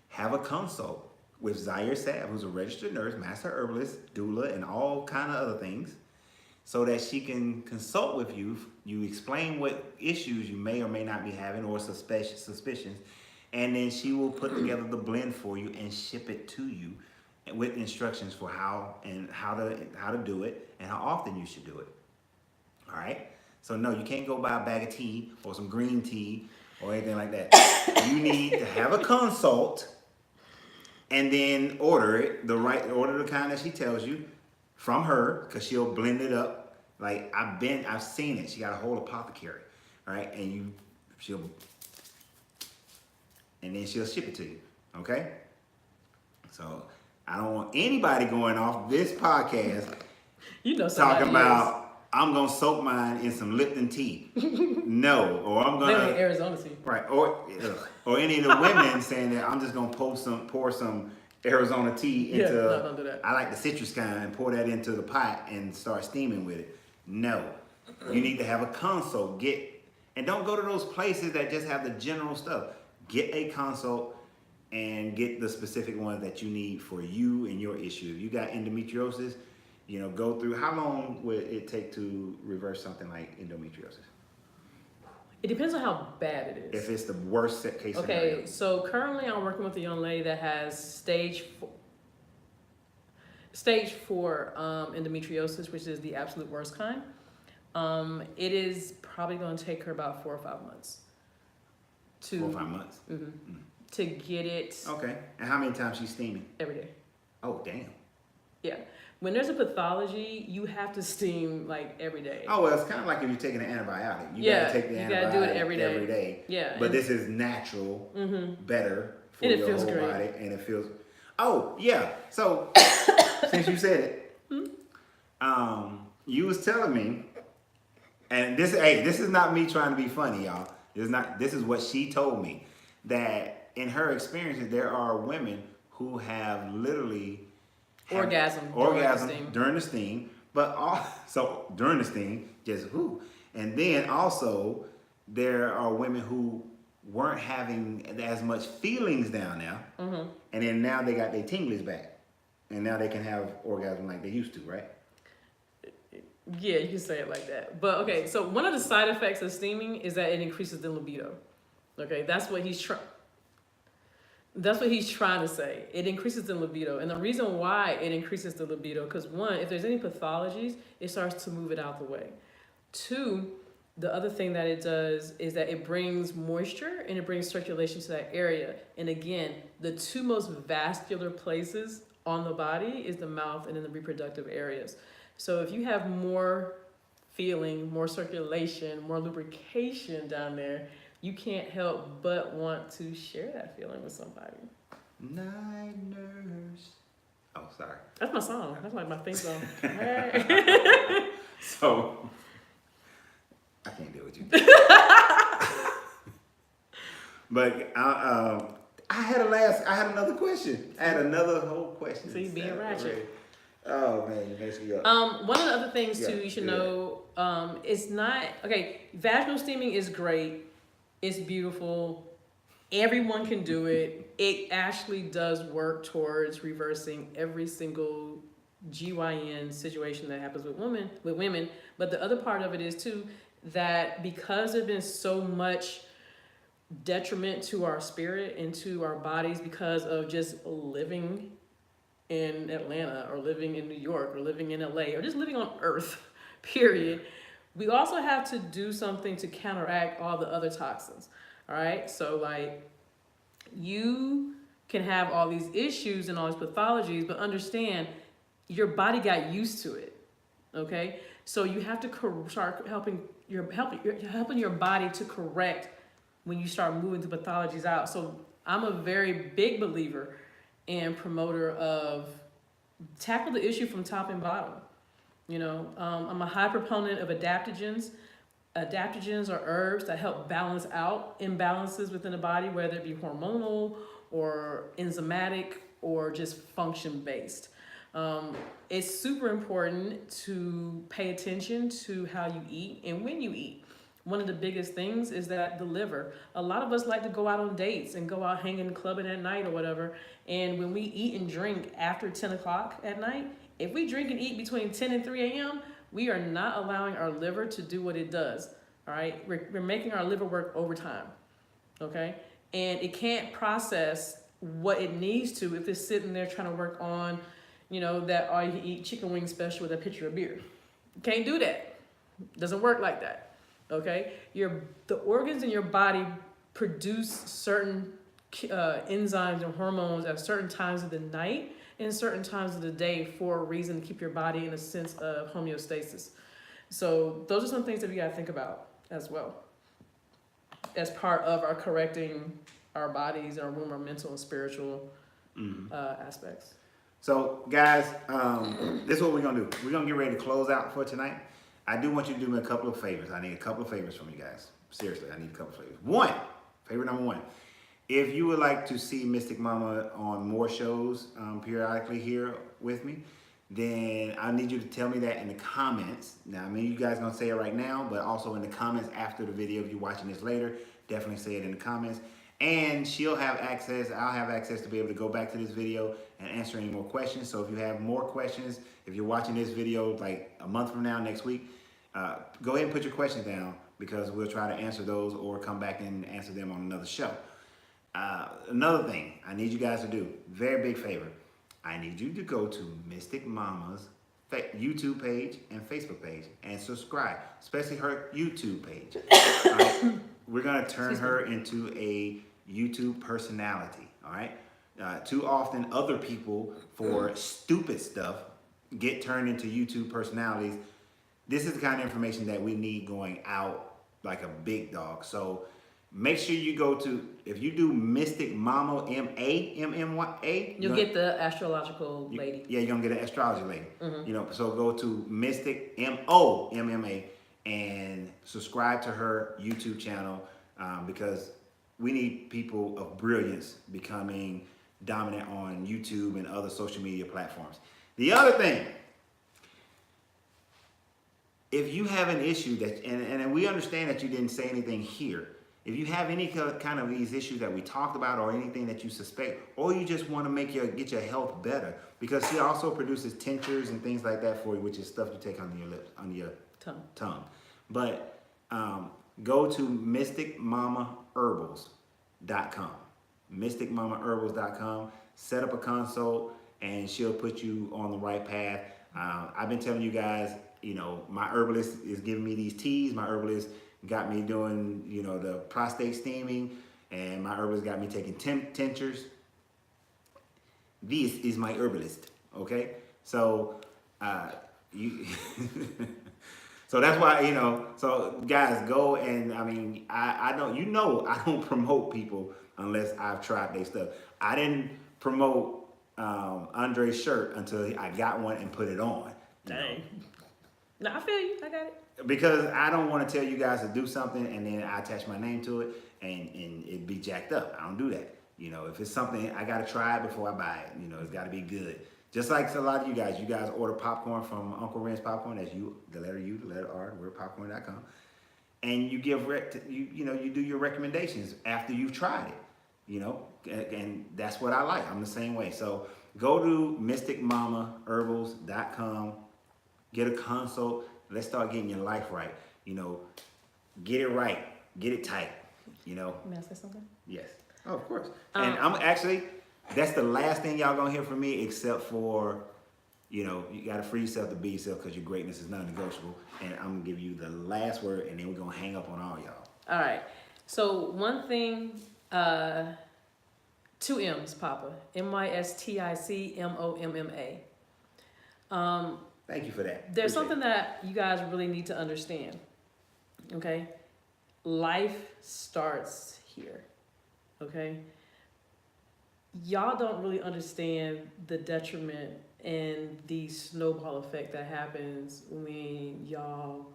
Have a consult with ZAIRE SABB, who's a registered nurse, master herbalist, doula, and all kind of other things, so that she can consult with you. You explain what issues you may or may not be having or suspicions, and then she will put together the blend for you and ship it to you with instructions for how to do it and how often you should do it. All right? So no, you can't go buy a bag of tea or some green tea or anything like that. You need to have a consult and then order the kind that she tells you from her, because she'll blend it up. Like I've seen it. She got a whole apothecary, right? And then she'll ship it to you. Okay? So I don't want anybody going off this podcast talking about I'm gonna soak mine in some Lipton tea. No, or I'm gonna Arizona tea. Right, or any of the women saying that I'm just gonna pour some Arizona tea into. No, don't do that. I like the citrus kind and pour that into the pot and start steaming with it. No, you need to have a consult. And don't go to those places that just have the general stuff. Get a consult and get the specific ones that you need for you and your issue. If you got endometriosis, go through. How long would it take to reverse something like endometriosis? It depends on how bad it is. If it's the worst case scenario. Okay, so currently I'm working with a young lady that has stage 4 endometriosis, which is the absolute worst kind. It is probably going to take her about 4 or 5 months. 4 or 5 months? To get it. Okay, and how many times she's steaming? Every day. Oh, damn. Yeah. When there's a pathology, you have to steam like every day. Oh, well, it's kind of like if you're taking an antibiotic. You gotta take the antibiotic gotta do it every day. Yeah. But this is natural, better for And it your feels whole great. body, and it feels. Oh, yeah. So since you said it, you was telling me, and this is not me trying to be funny, y'all. This is what she told me, that in her experiences there are women who have literally Orgasm during the steam, but also during the steam, just whoo. And then also there are women who weren't having as much feelings down there, and then now they got their tinglies back, and now they can have orgasm like they used to, right? Yeah, you can say it like that. But okay, so one of the side effects of steaming is that it increases the libido. Okay, that's what he's trying to say. It increases the libido. And the reason why it increases the libido, because one, if there's any pathologies, it starts to move it out the way. 2, the other thing that it does is that it brings moisture and it brings circulation to that area. And again, the 2 most vascular places on the body is the mouth and in the reproductive areas. So if you have more feeling, more circulation, more lubrication down there, you can't help but want to share that feeling with somebody. Night nurse. Oh, sorry. That's my song. That's like my theme song. So, I can't deal with you. But I had another question. I had another whole question. See, being ratchet. Oh man, you messed me up. One of the other things too Yeah, you should yeah. know, it's not okay. Vaginal steaming is great. It's beautiful. Everyone can do it. It actually does work towards reversing every single GYN situation that happens with women. But the other part of it is too that because there's been so much detriment to our spirit and to our bodies because of just living in Atlanta or living in New York or living in LA or just living on Earth, period. We also have to do something to counteract all the other toxins. All right, so like you can have all these issues and all these pathologies, but understand your body got used to it. Okay, so you have to start helping your body to correct when you start moving the pathologies out. So I'm a very big believer and promoter of tackle the issue from top and bottom. You know, I'm a high proponent of adaptogens. Adaptogens are herbs that help balance out imbalances within the body, whether it be hormonal or enzymatic or just function based. It's super important to pay attention to how you eat and when you eat. One of the biggest things is that the liver. A lot of us like to go out on dates and go out hanging, clubbing at night or whatever. And when we eat and drink after 10 o'clock at night, if we drink and eat between 10 and 3 a.m., we are not allowing our liver to do what it does. All right, we're making our liver work overtime. Okay, and it can't process what it needs to if it's sitting there trying to work on, you know, that all you can eat chicken wing special with a pitcher of beer. You can't do that. Doesn't work like that. Okay, the organs in your body produce certain enzymes and hormones at certain times of the night and certain times of the day for a reason to keep your body in a sense of homeostasis. So those are some things that we got to think about as well as part of our correcting our bodies, our mental and spiritual aspects. So guys, this is what we're gonna do. We're gonna get ready to close out for tonight. I do want you to do me a couple of favors. I need a couple of favors from you guys. Seriously, I need a couple of favors. Favor number one. If you would like to see Mystic Momma on more shows periodically here with me, then I need you to tell me that in the comments. Now, I mean, you guys gonna say it right now, but also in the comments after the video, if you're watching this later, definitely say it in the comments. And she'll have access, I'll have access to be able to go back to this video and answer any more questions. So if you have more questions, if you're watching this video like a month from now, next week, go ahead and put your questions down because we'll try to answer those or come back and answer them on another show. Another thing I need you guys to do, very big favor. I need you to go to Mystic Momma's YouTube page and Facebook page and subscribe, especially her YouTube page. All right? We're gonna turn her into a YouTube personality, all right? Too often other people for stupid stuff get turned into YouTube personalities. This is the kind of information that we need going out like a big dog. So make sure you go to, if you do Mystic Momma, M-A, You'll get the astrological lady. Yeah, you're gonna get an astrology lady. You know, so go to Mystic M-O-M-M-A and subscribe to her YouTube channel because we need people of brilliance becoming dominant on YouTube and other social media platforms. The other thing, if you have an issue that, and we understand that you didn't say anything here, if you have any kind of these issues that we talked about or anything that you suspect, or you just want to get your health better, because she also produces tinctures and things like that for you, which is stuff you take on your lips, on your tongue. But go to mysticmommaherbals.com. mysticmommaherbals.com. Set up a consult and she'll put you on the right path. I've been telling you guys, you know, my herbalist is giving me these teas. My herbalist got me doing, you know, the prostate steaming, and my herbalist got me taking tinctures. This is my herbalist, okay? So, So that's why, so guys, go and I mean, I don't, I don't promote people unless I've tried their stuff. I didn't promote Andre's shirt until I got one and put it on. Dang. No, I feel you. I got it. Because I don't want to tell you guys to do something and then I attach my name to it and it be jacked up. I don't do that. If it's something, I got to try it before I buy it. It's got to be good. Just like a lot of you guys order popcorn from Uncle Renz Popcorn. That's you, the letter U, the letter R, we're popcorn.com. And you give, you do your recommendations after you've tried it, and that's what I like. I'm the same way. So go to mysticmommaherbals.com, get a consult. Let's start getting your life right. Get it right, get it tight. May I say something? Yes. Oh, of course. And I'm actually, that's the last thing y'all gonna hear from me, except for, you gotta free yourself to be yourself because your greatness is non-negotiable. And I'm gonna give you the last word, and then we're gonna hang up on all y'all. All right. So one thing, 2 M's, Papa. MYSTICMOMMA. Thank you for that. There's Appreciate something that you guys really need to understand. Okay? Life starts here. Okay? Y'all don't really understand the detriment and the snowball effect that happens when y'all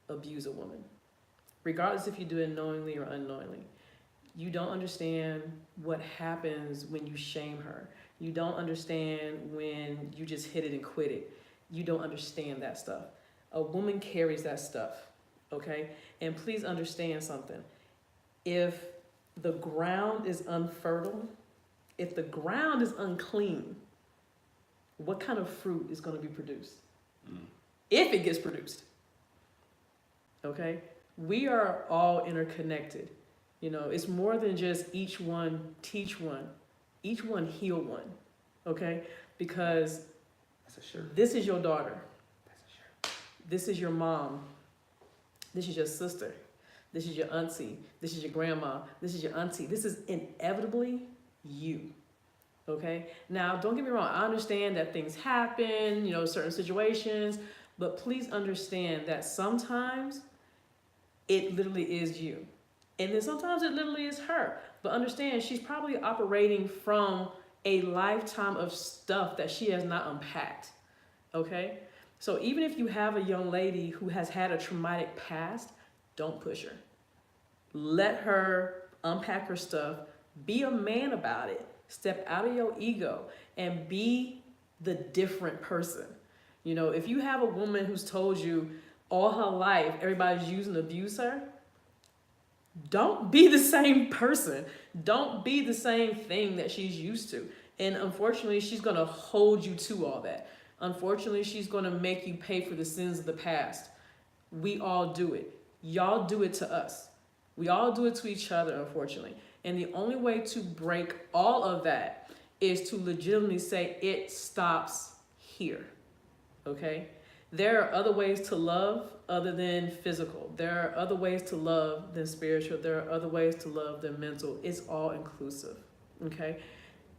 abuse a woman. Regardless if you do it knowingly or unknowingly. You don't understand what happens when you shame her. You don't understand when you just hit it and quit it. You don't understand that stuff. A woman carries that stuff, okay? And please understand something. If the ground is unfertile, if the ground is unclean, what kind of fruit is going to be produced? If it gets produced, okay? We are all interconnected. It's more than just each one teach one, each one heal one, okay? Because that's a shirt. This is your daughter. That's a shirt. This is your mom. This is your sister. This is your auntie. This is your grandma. This is your auntie. This is inevitably you. Okay? Now, don't get me wrong. I understand that things happen, certain situations, but please understand that sometimes it literally is you. And then sometimes it literally is her. But understand, she's probably operating from a lifetime of stuff that she has not unpacked. Okay? So even if you have a young lady who has had a traumatic past, don't push her. Let her unpack her stuff. Be a man about it. Step out of your ego and be the different person. If you have a woman who's told you all her life everybody's using to abuse her, don't be the same person. Don't be the same thing that she's used to. And unfortunately, she's going to hold you to all that. Unfortunately, she's going to make you pay for the sins of the past. We all do it. Y'all do it to us. We all do it to each other, unfortunately. And the only way to break all of that is to legitimately say it stops here. Okay? There are other ways to love other than physical. There are other ways to love than spiritual. There are other ways to love than mental. It's all inclusive. Okay?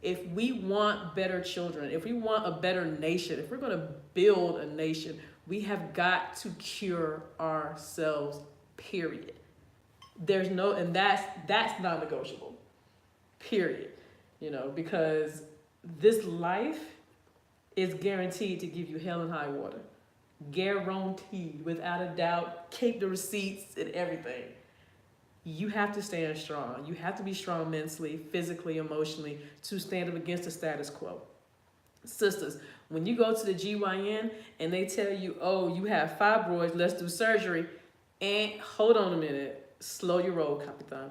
If we want better children, if we want a better nation, if we're going to build a nation, we have got to cure ourselves, period. There's no, and that's non-negotiable, period. Because this life is guaranteed to give you hell and high water. Guaranteed, without a doubt, keep the receipts and everything. You have to stand strong. You have to be strong mentally, physically, emotionally to stand up against the status quo. Sisters, when you go to the GYN and they tell you, oh, you have fibroids, let's do surgery, and hold on a minute, slow your roll, Capitan.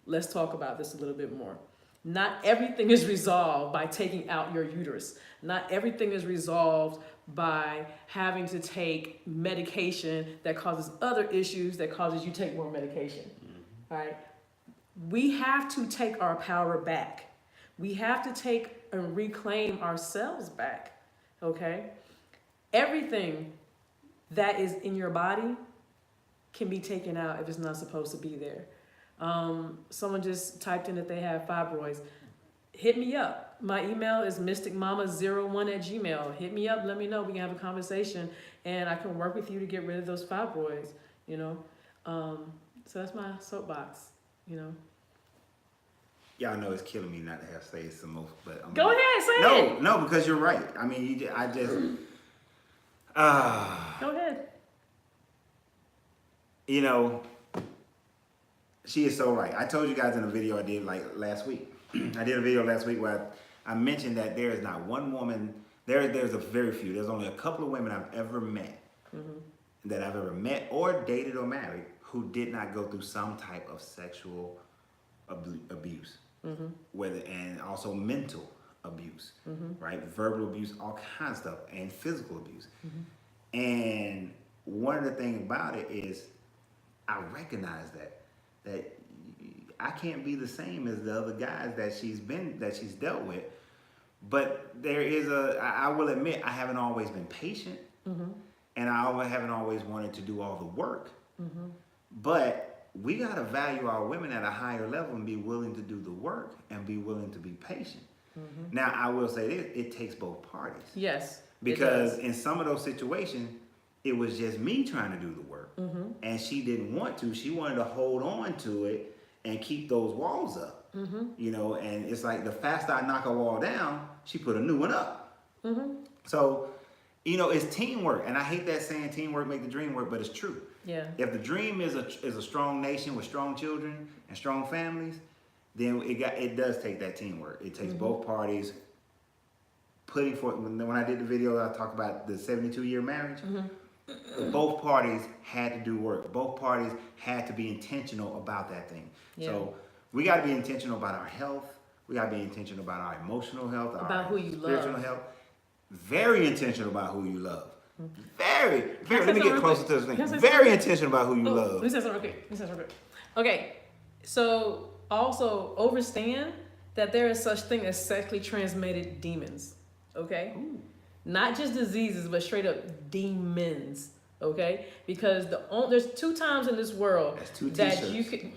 Let's talk about this a little bit more. Not everything is resolved by taking out your uterus. Not everything is resolved by having to take medication that causes other issues that causes you to take more medication. All right? We have to take our power back. We have to take and reclaim ourselves back. Okay? Everything that is in your body can be taken out if it's not supposed to be there. Someone just typed in that they have fibroids. Hit me up. My email is mysticmama01@gmail. Hit me up, let me know. We can have a conversation, and I can work with you to get rid of those fibroids. You know, so that's my soapbox. You know. Y'all know it's killing me not to have say some more, but Go ahead, say it. No, because you're right. I mean, Go ahead. You know, she is so right. I told you guys in a video I did like last week. I did a video last week where I mentioned that there is not one woman. There's a very few. There's only a couple of women I've ever met that I've ever met or dated or married who did not go through some type of sexual abuse, and also mental abuse, right? Verbal abuse, all kinds of stuff, and physical abuse. And one of the things about it is I recognize that I can't be the same as the other guys that she's dealt with. But there is I will admit, I haven't always been patient, and I haven't always wanted to do all the work. But we gotta value our women at a higher level and be willing to do the work and be willing to be patient. Now, I will say this: it takes both parties. Yes. Because in some of those situations, it was just me trying to do the work, and she didn't want to. She wanted to hold on to it and keep those walls up. You know, and it's like the faster I knock a wall down, she put a new one up. So, you know, it's teamwork, and I hate that saying teamwork make the dream work, but it's true. Yeah. If the dream is a strong nation with strong children and strong families, then it does take that teamwork. It takes both parties putting forth. When I did the video, I talked about the 72-year marriage. Both parties had to do work. Both parties had to be intentional about that thing. Yeah. So we got to be intentional about our health. We got to be intentional about our emotional health, About who you spiritual love. health. Very intentional about who you love. Very. Let me get closer to this thing. Very intentional about who you love. Let me say something real quick. Okay, so also understand that there is such thing as sexually transmitted demons. Okay, not just diseases, but straight up demons. Okay, because there's 2 times in this world That's 2 that t-shirts. you can.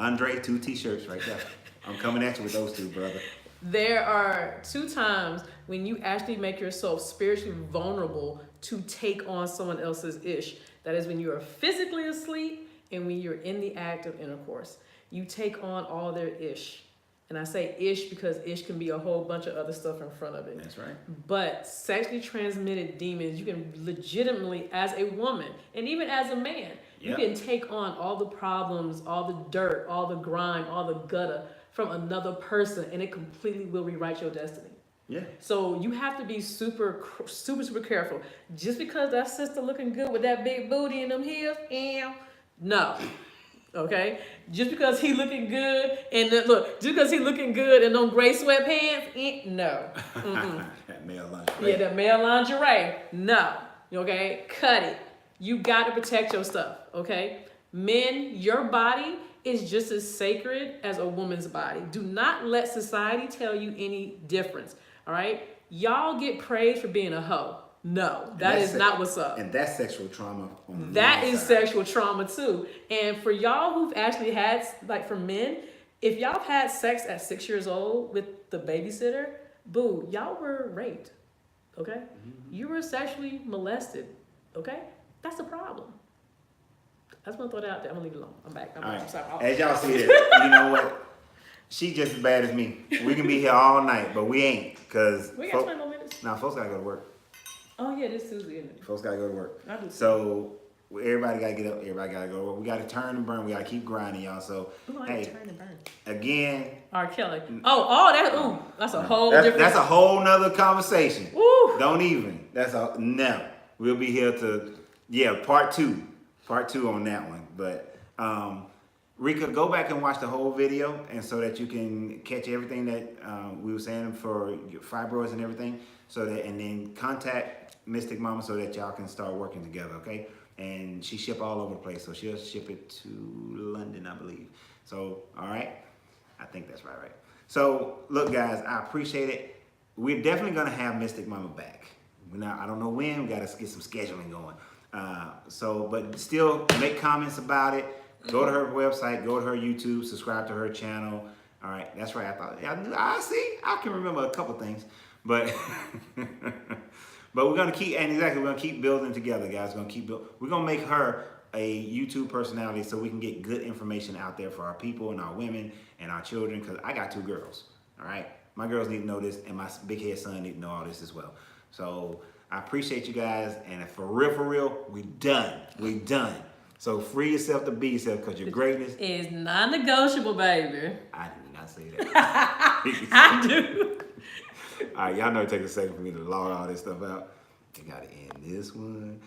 Andre, 2 t-shirts right there. I'm coming at you with those 2, brother. There are 2 times when you actually make yourself spiritually vulnerable to take on someone else's ish. That is when you are physically asleep and when you're in the act of intercourse. You take on all their ish. And I say ish because ish can be a whole bunch of other stuff in front of it. That's right. But sexually transmitted demons, you can legitimately, as a woman, and even as a man, you can take on all the problems, all the dirt, all the grime, all the gutter from another person, and it completely will rewrite your destiny. Yeah. So you have to be super careful. Just because that sister looking good with that big booty and them heels, no. Okay? Just because he looking good and just because he looking good in them gray sweatpants, no. That male lingerie. Yeah, that male lingerie, no. Okay? Cut it. You got to protect your stuff, okay? Men, your body is just as sacred as a woman's body. Do not let society tell you any difference, all right? Y'all get praised for being a hoe. No, that is not what's up. And that's sexual trauma. That is sexual trauma too. And for y'all who've actually had, like for men, if y'all have had sex at 6 years old with the babysitter, boo, y'all were raped, okay? You were sexually molested, okay? That's a problem. I just want to throw that out there. I'm going to leave it alone. I'm back. All right. I'm sorry. As y'all see it, you know what? She just as bad as me. We can be here all night, but we ain't. Because We got 20 more minutes. Nah, folks got to go to work. Oh, yeah, this Tuesday, isn't it? Folks got to go to work. I do. So everybody got to get up. Everybody got to go to work. We got to turn and burn. We got to keep grinding, y'all. So, Ooh, I hey, turn and burn. again. R. Kelly. That's a whole different. That's a whole nother conversation. Woo! Don't even. No. We'll be here to, part two on that one. But, Rika, go back and watch the whole video, and so that you can catch everything that we were saying for your fibroids and everything. And then contact Mystic Momma so that y'all can start working together, okay? And she ship all over the place, so she'll ship it to London, I believe. So, all right, I think that's right. So, look, guys, I appreciate it. We're definitely gonna have Mystic Momma back. I don't know when. We gotta get some scheduling going. But still, make comments about it. Go to her website, go to her YouTube, subscribe to her channel. All right, that's right. I can remember a couple things, but but we're gonna keep building together, guys. We're gonna make her a YouTube personality so we can get good information out there for our people and our women and our children. Cause I got 2 girls. All right, my girls need to know this, and my big head son need to know all this as well. So I appreciate you guys, and for real, we done. So free yourself to be yourself, cause your greatness is non-negotiable, baby. I did not say that. I do. All right, y'all know it takes a second for me to log all this stuff out. You gotta end this one.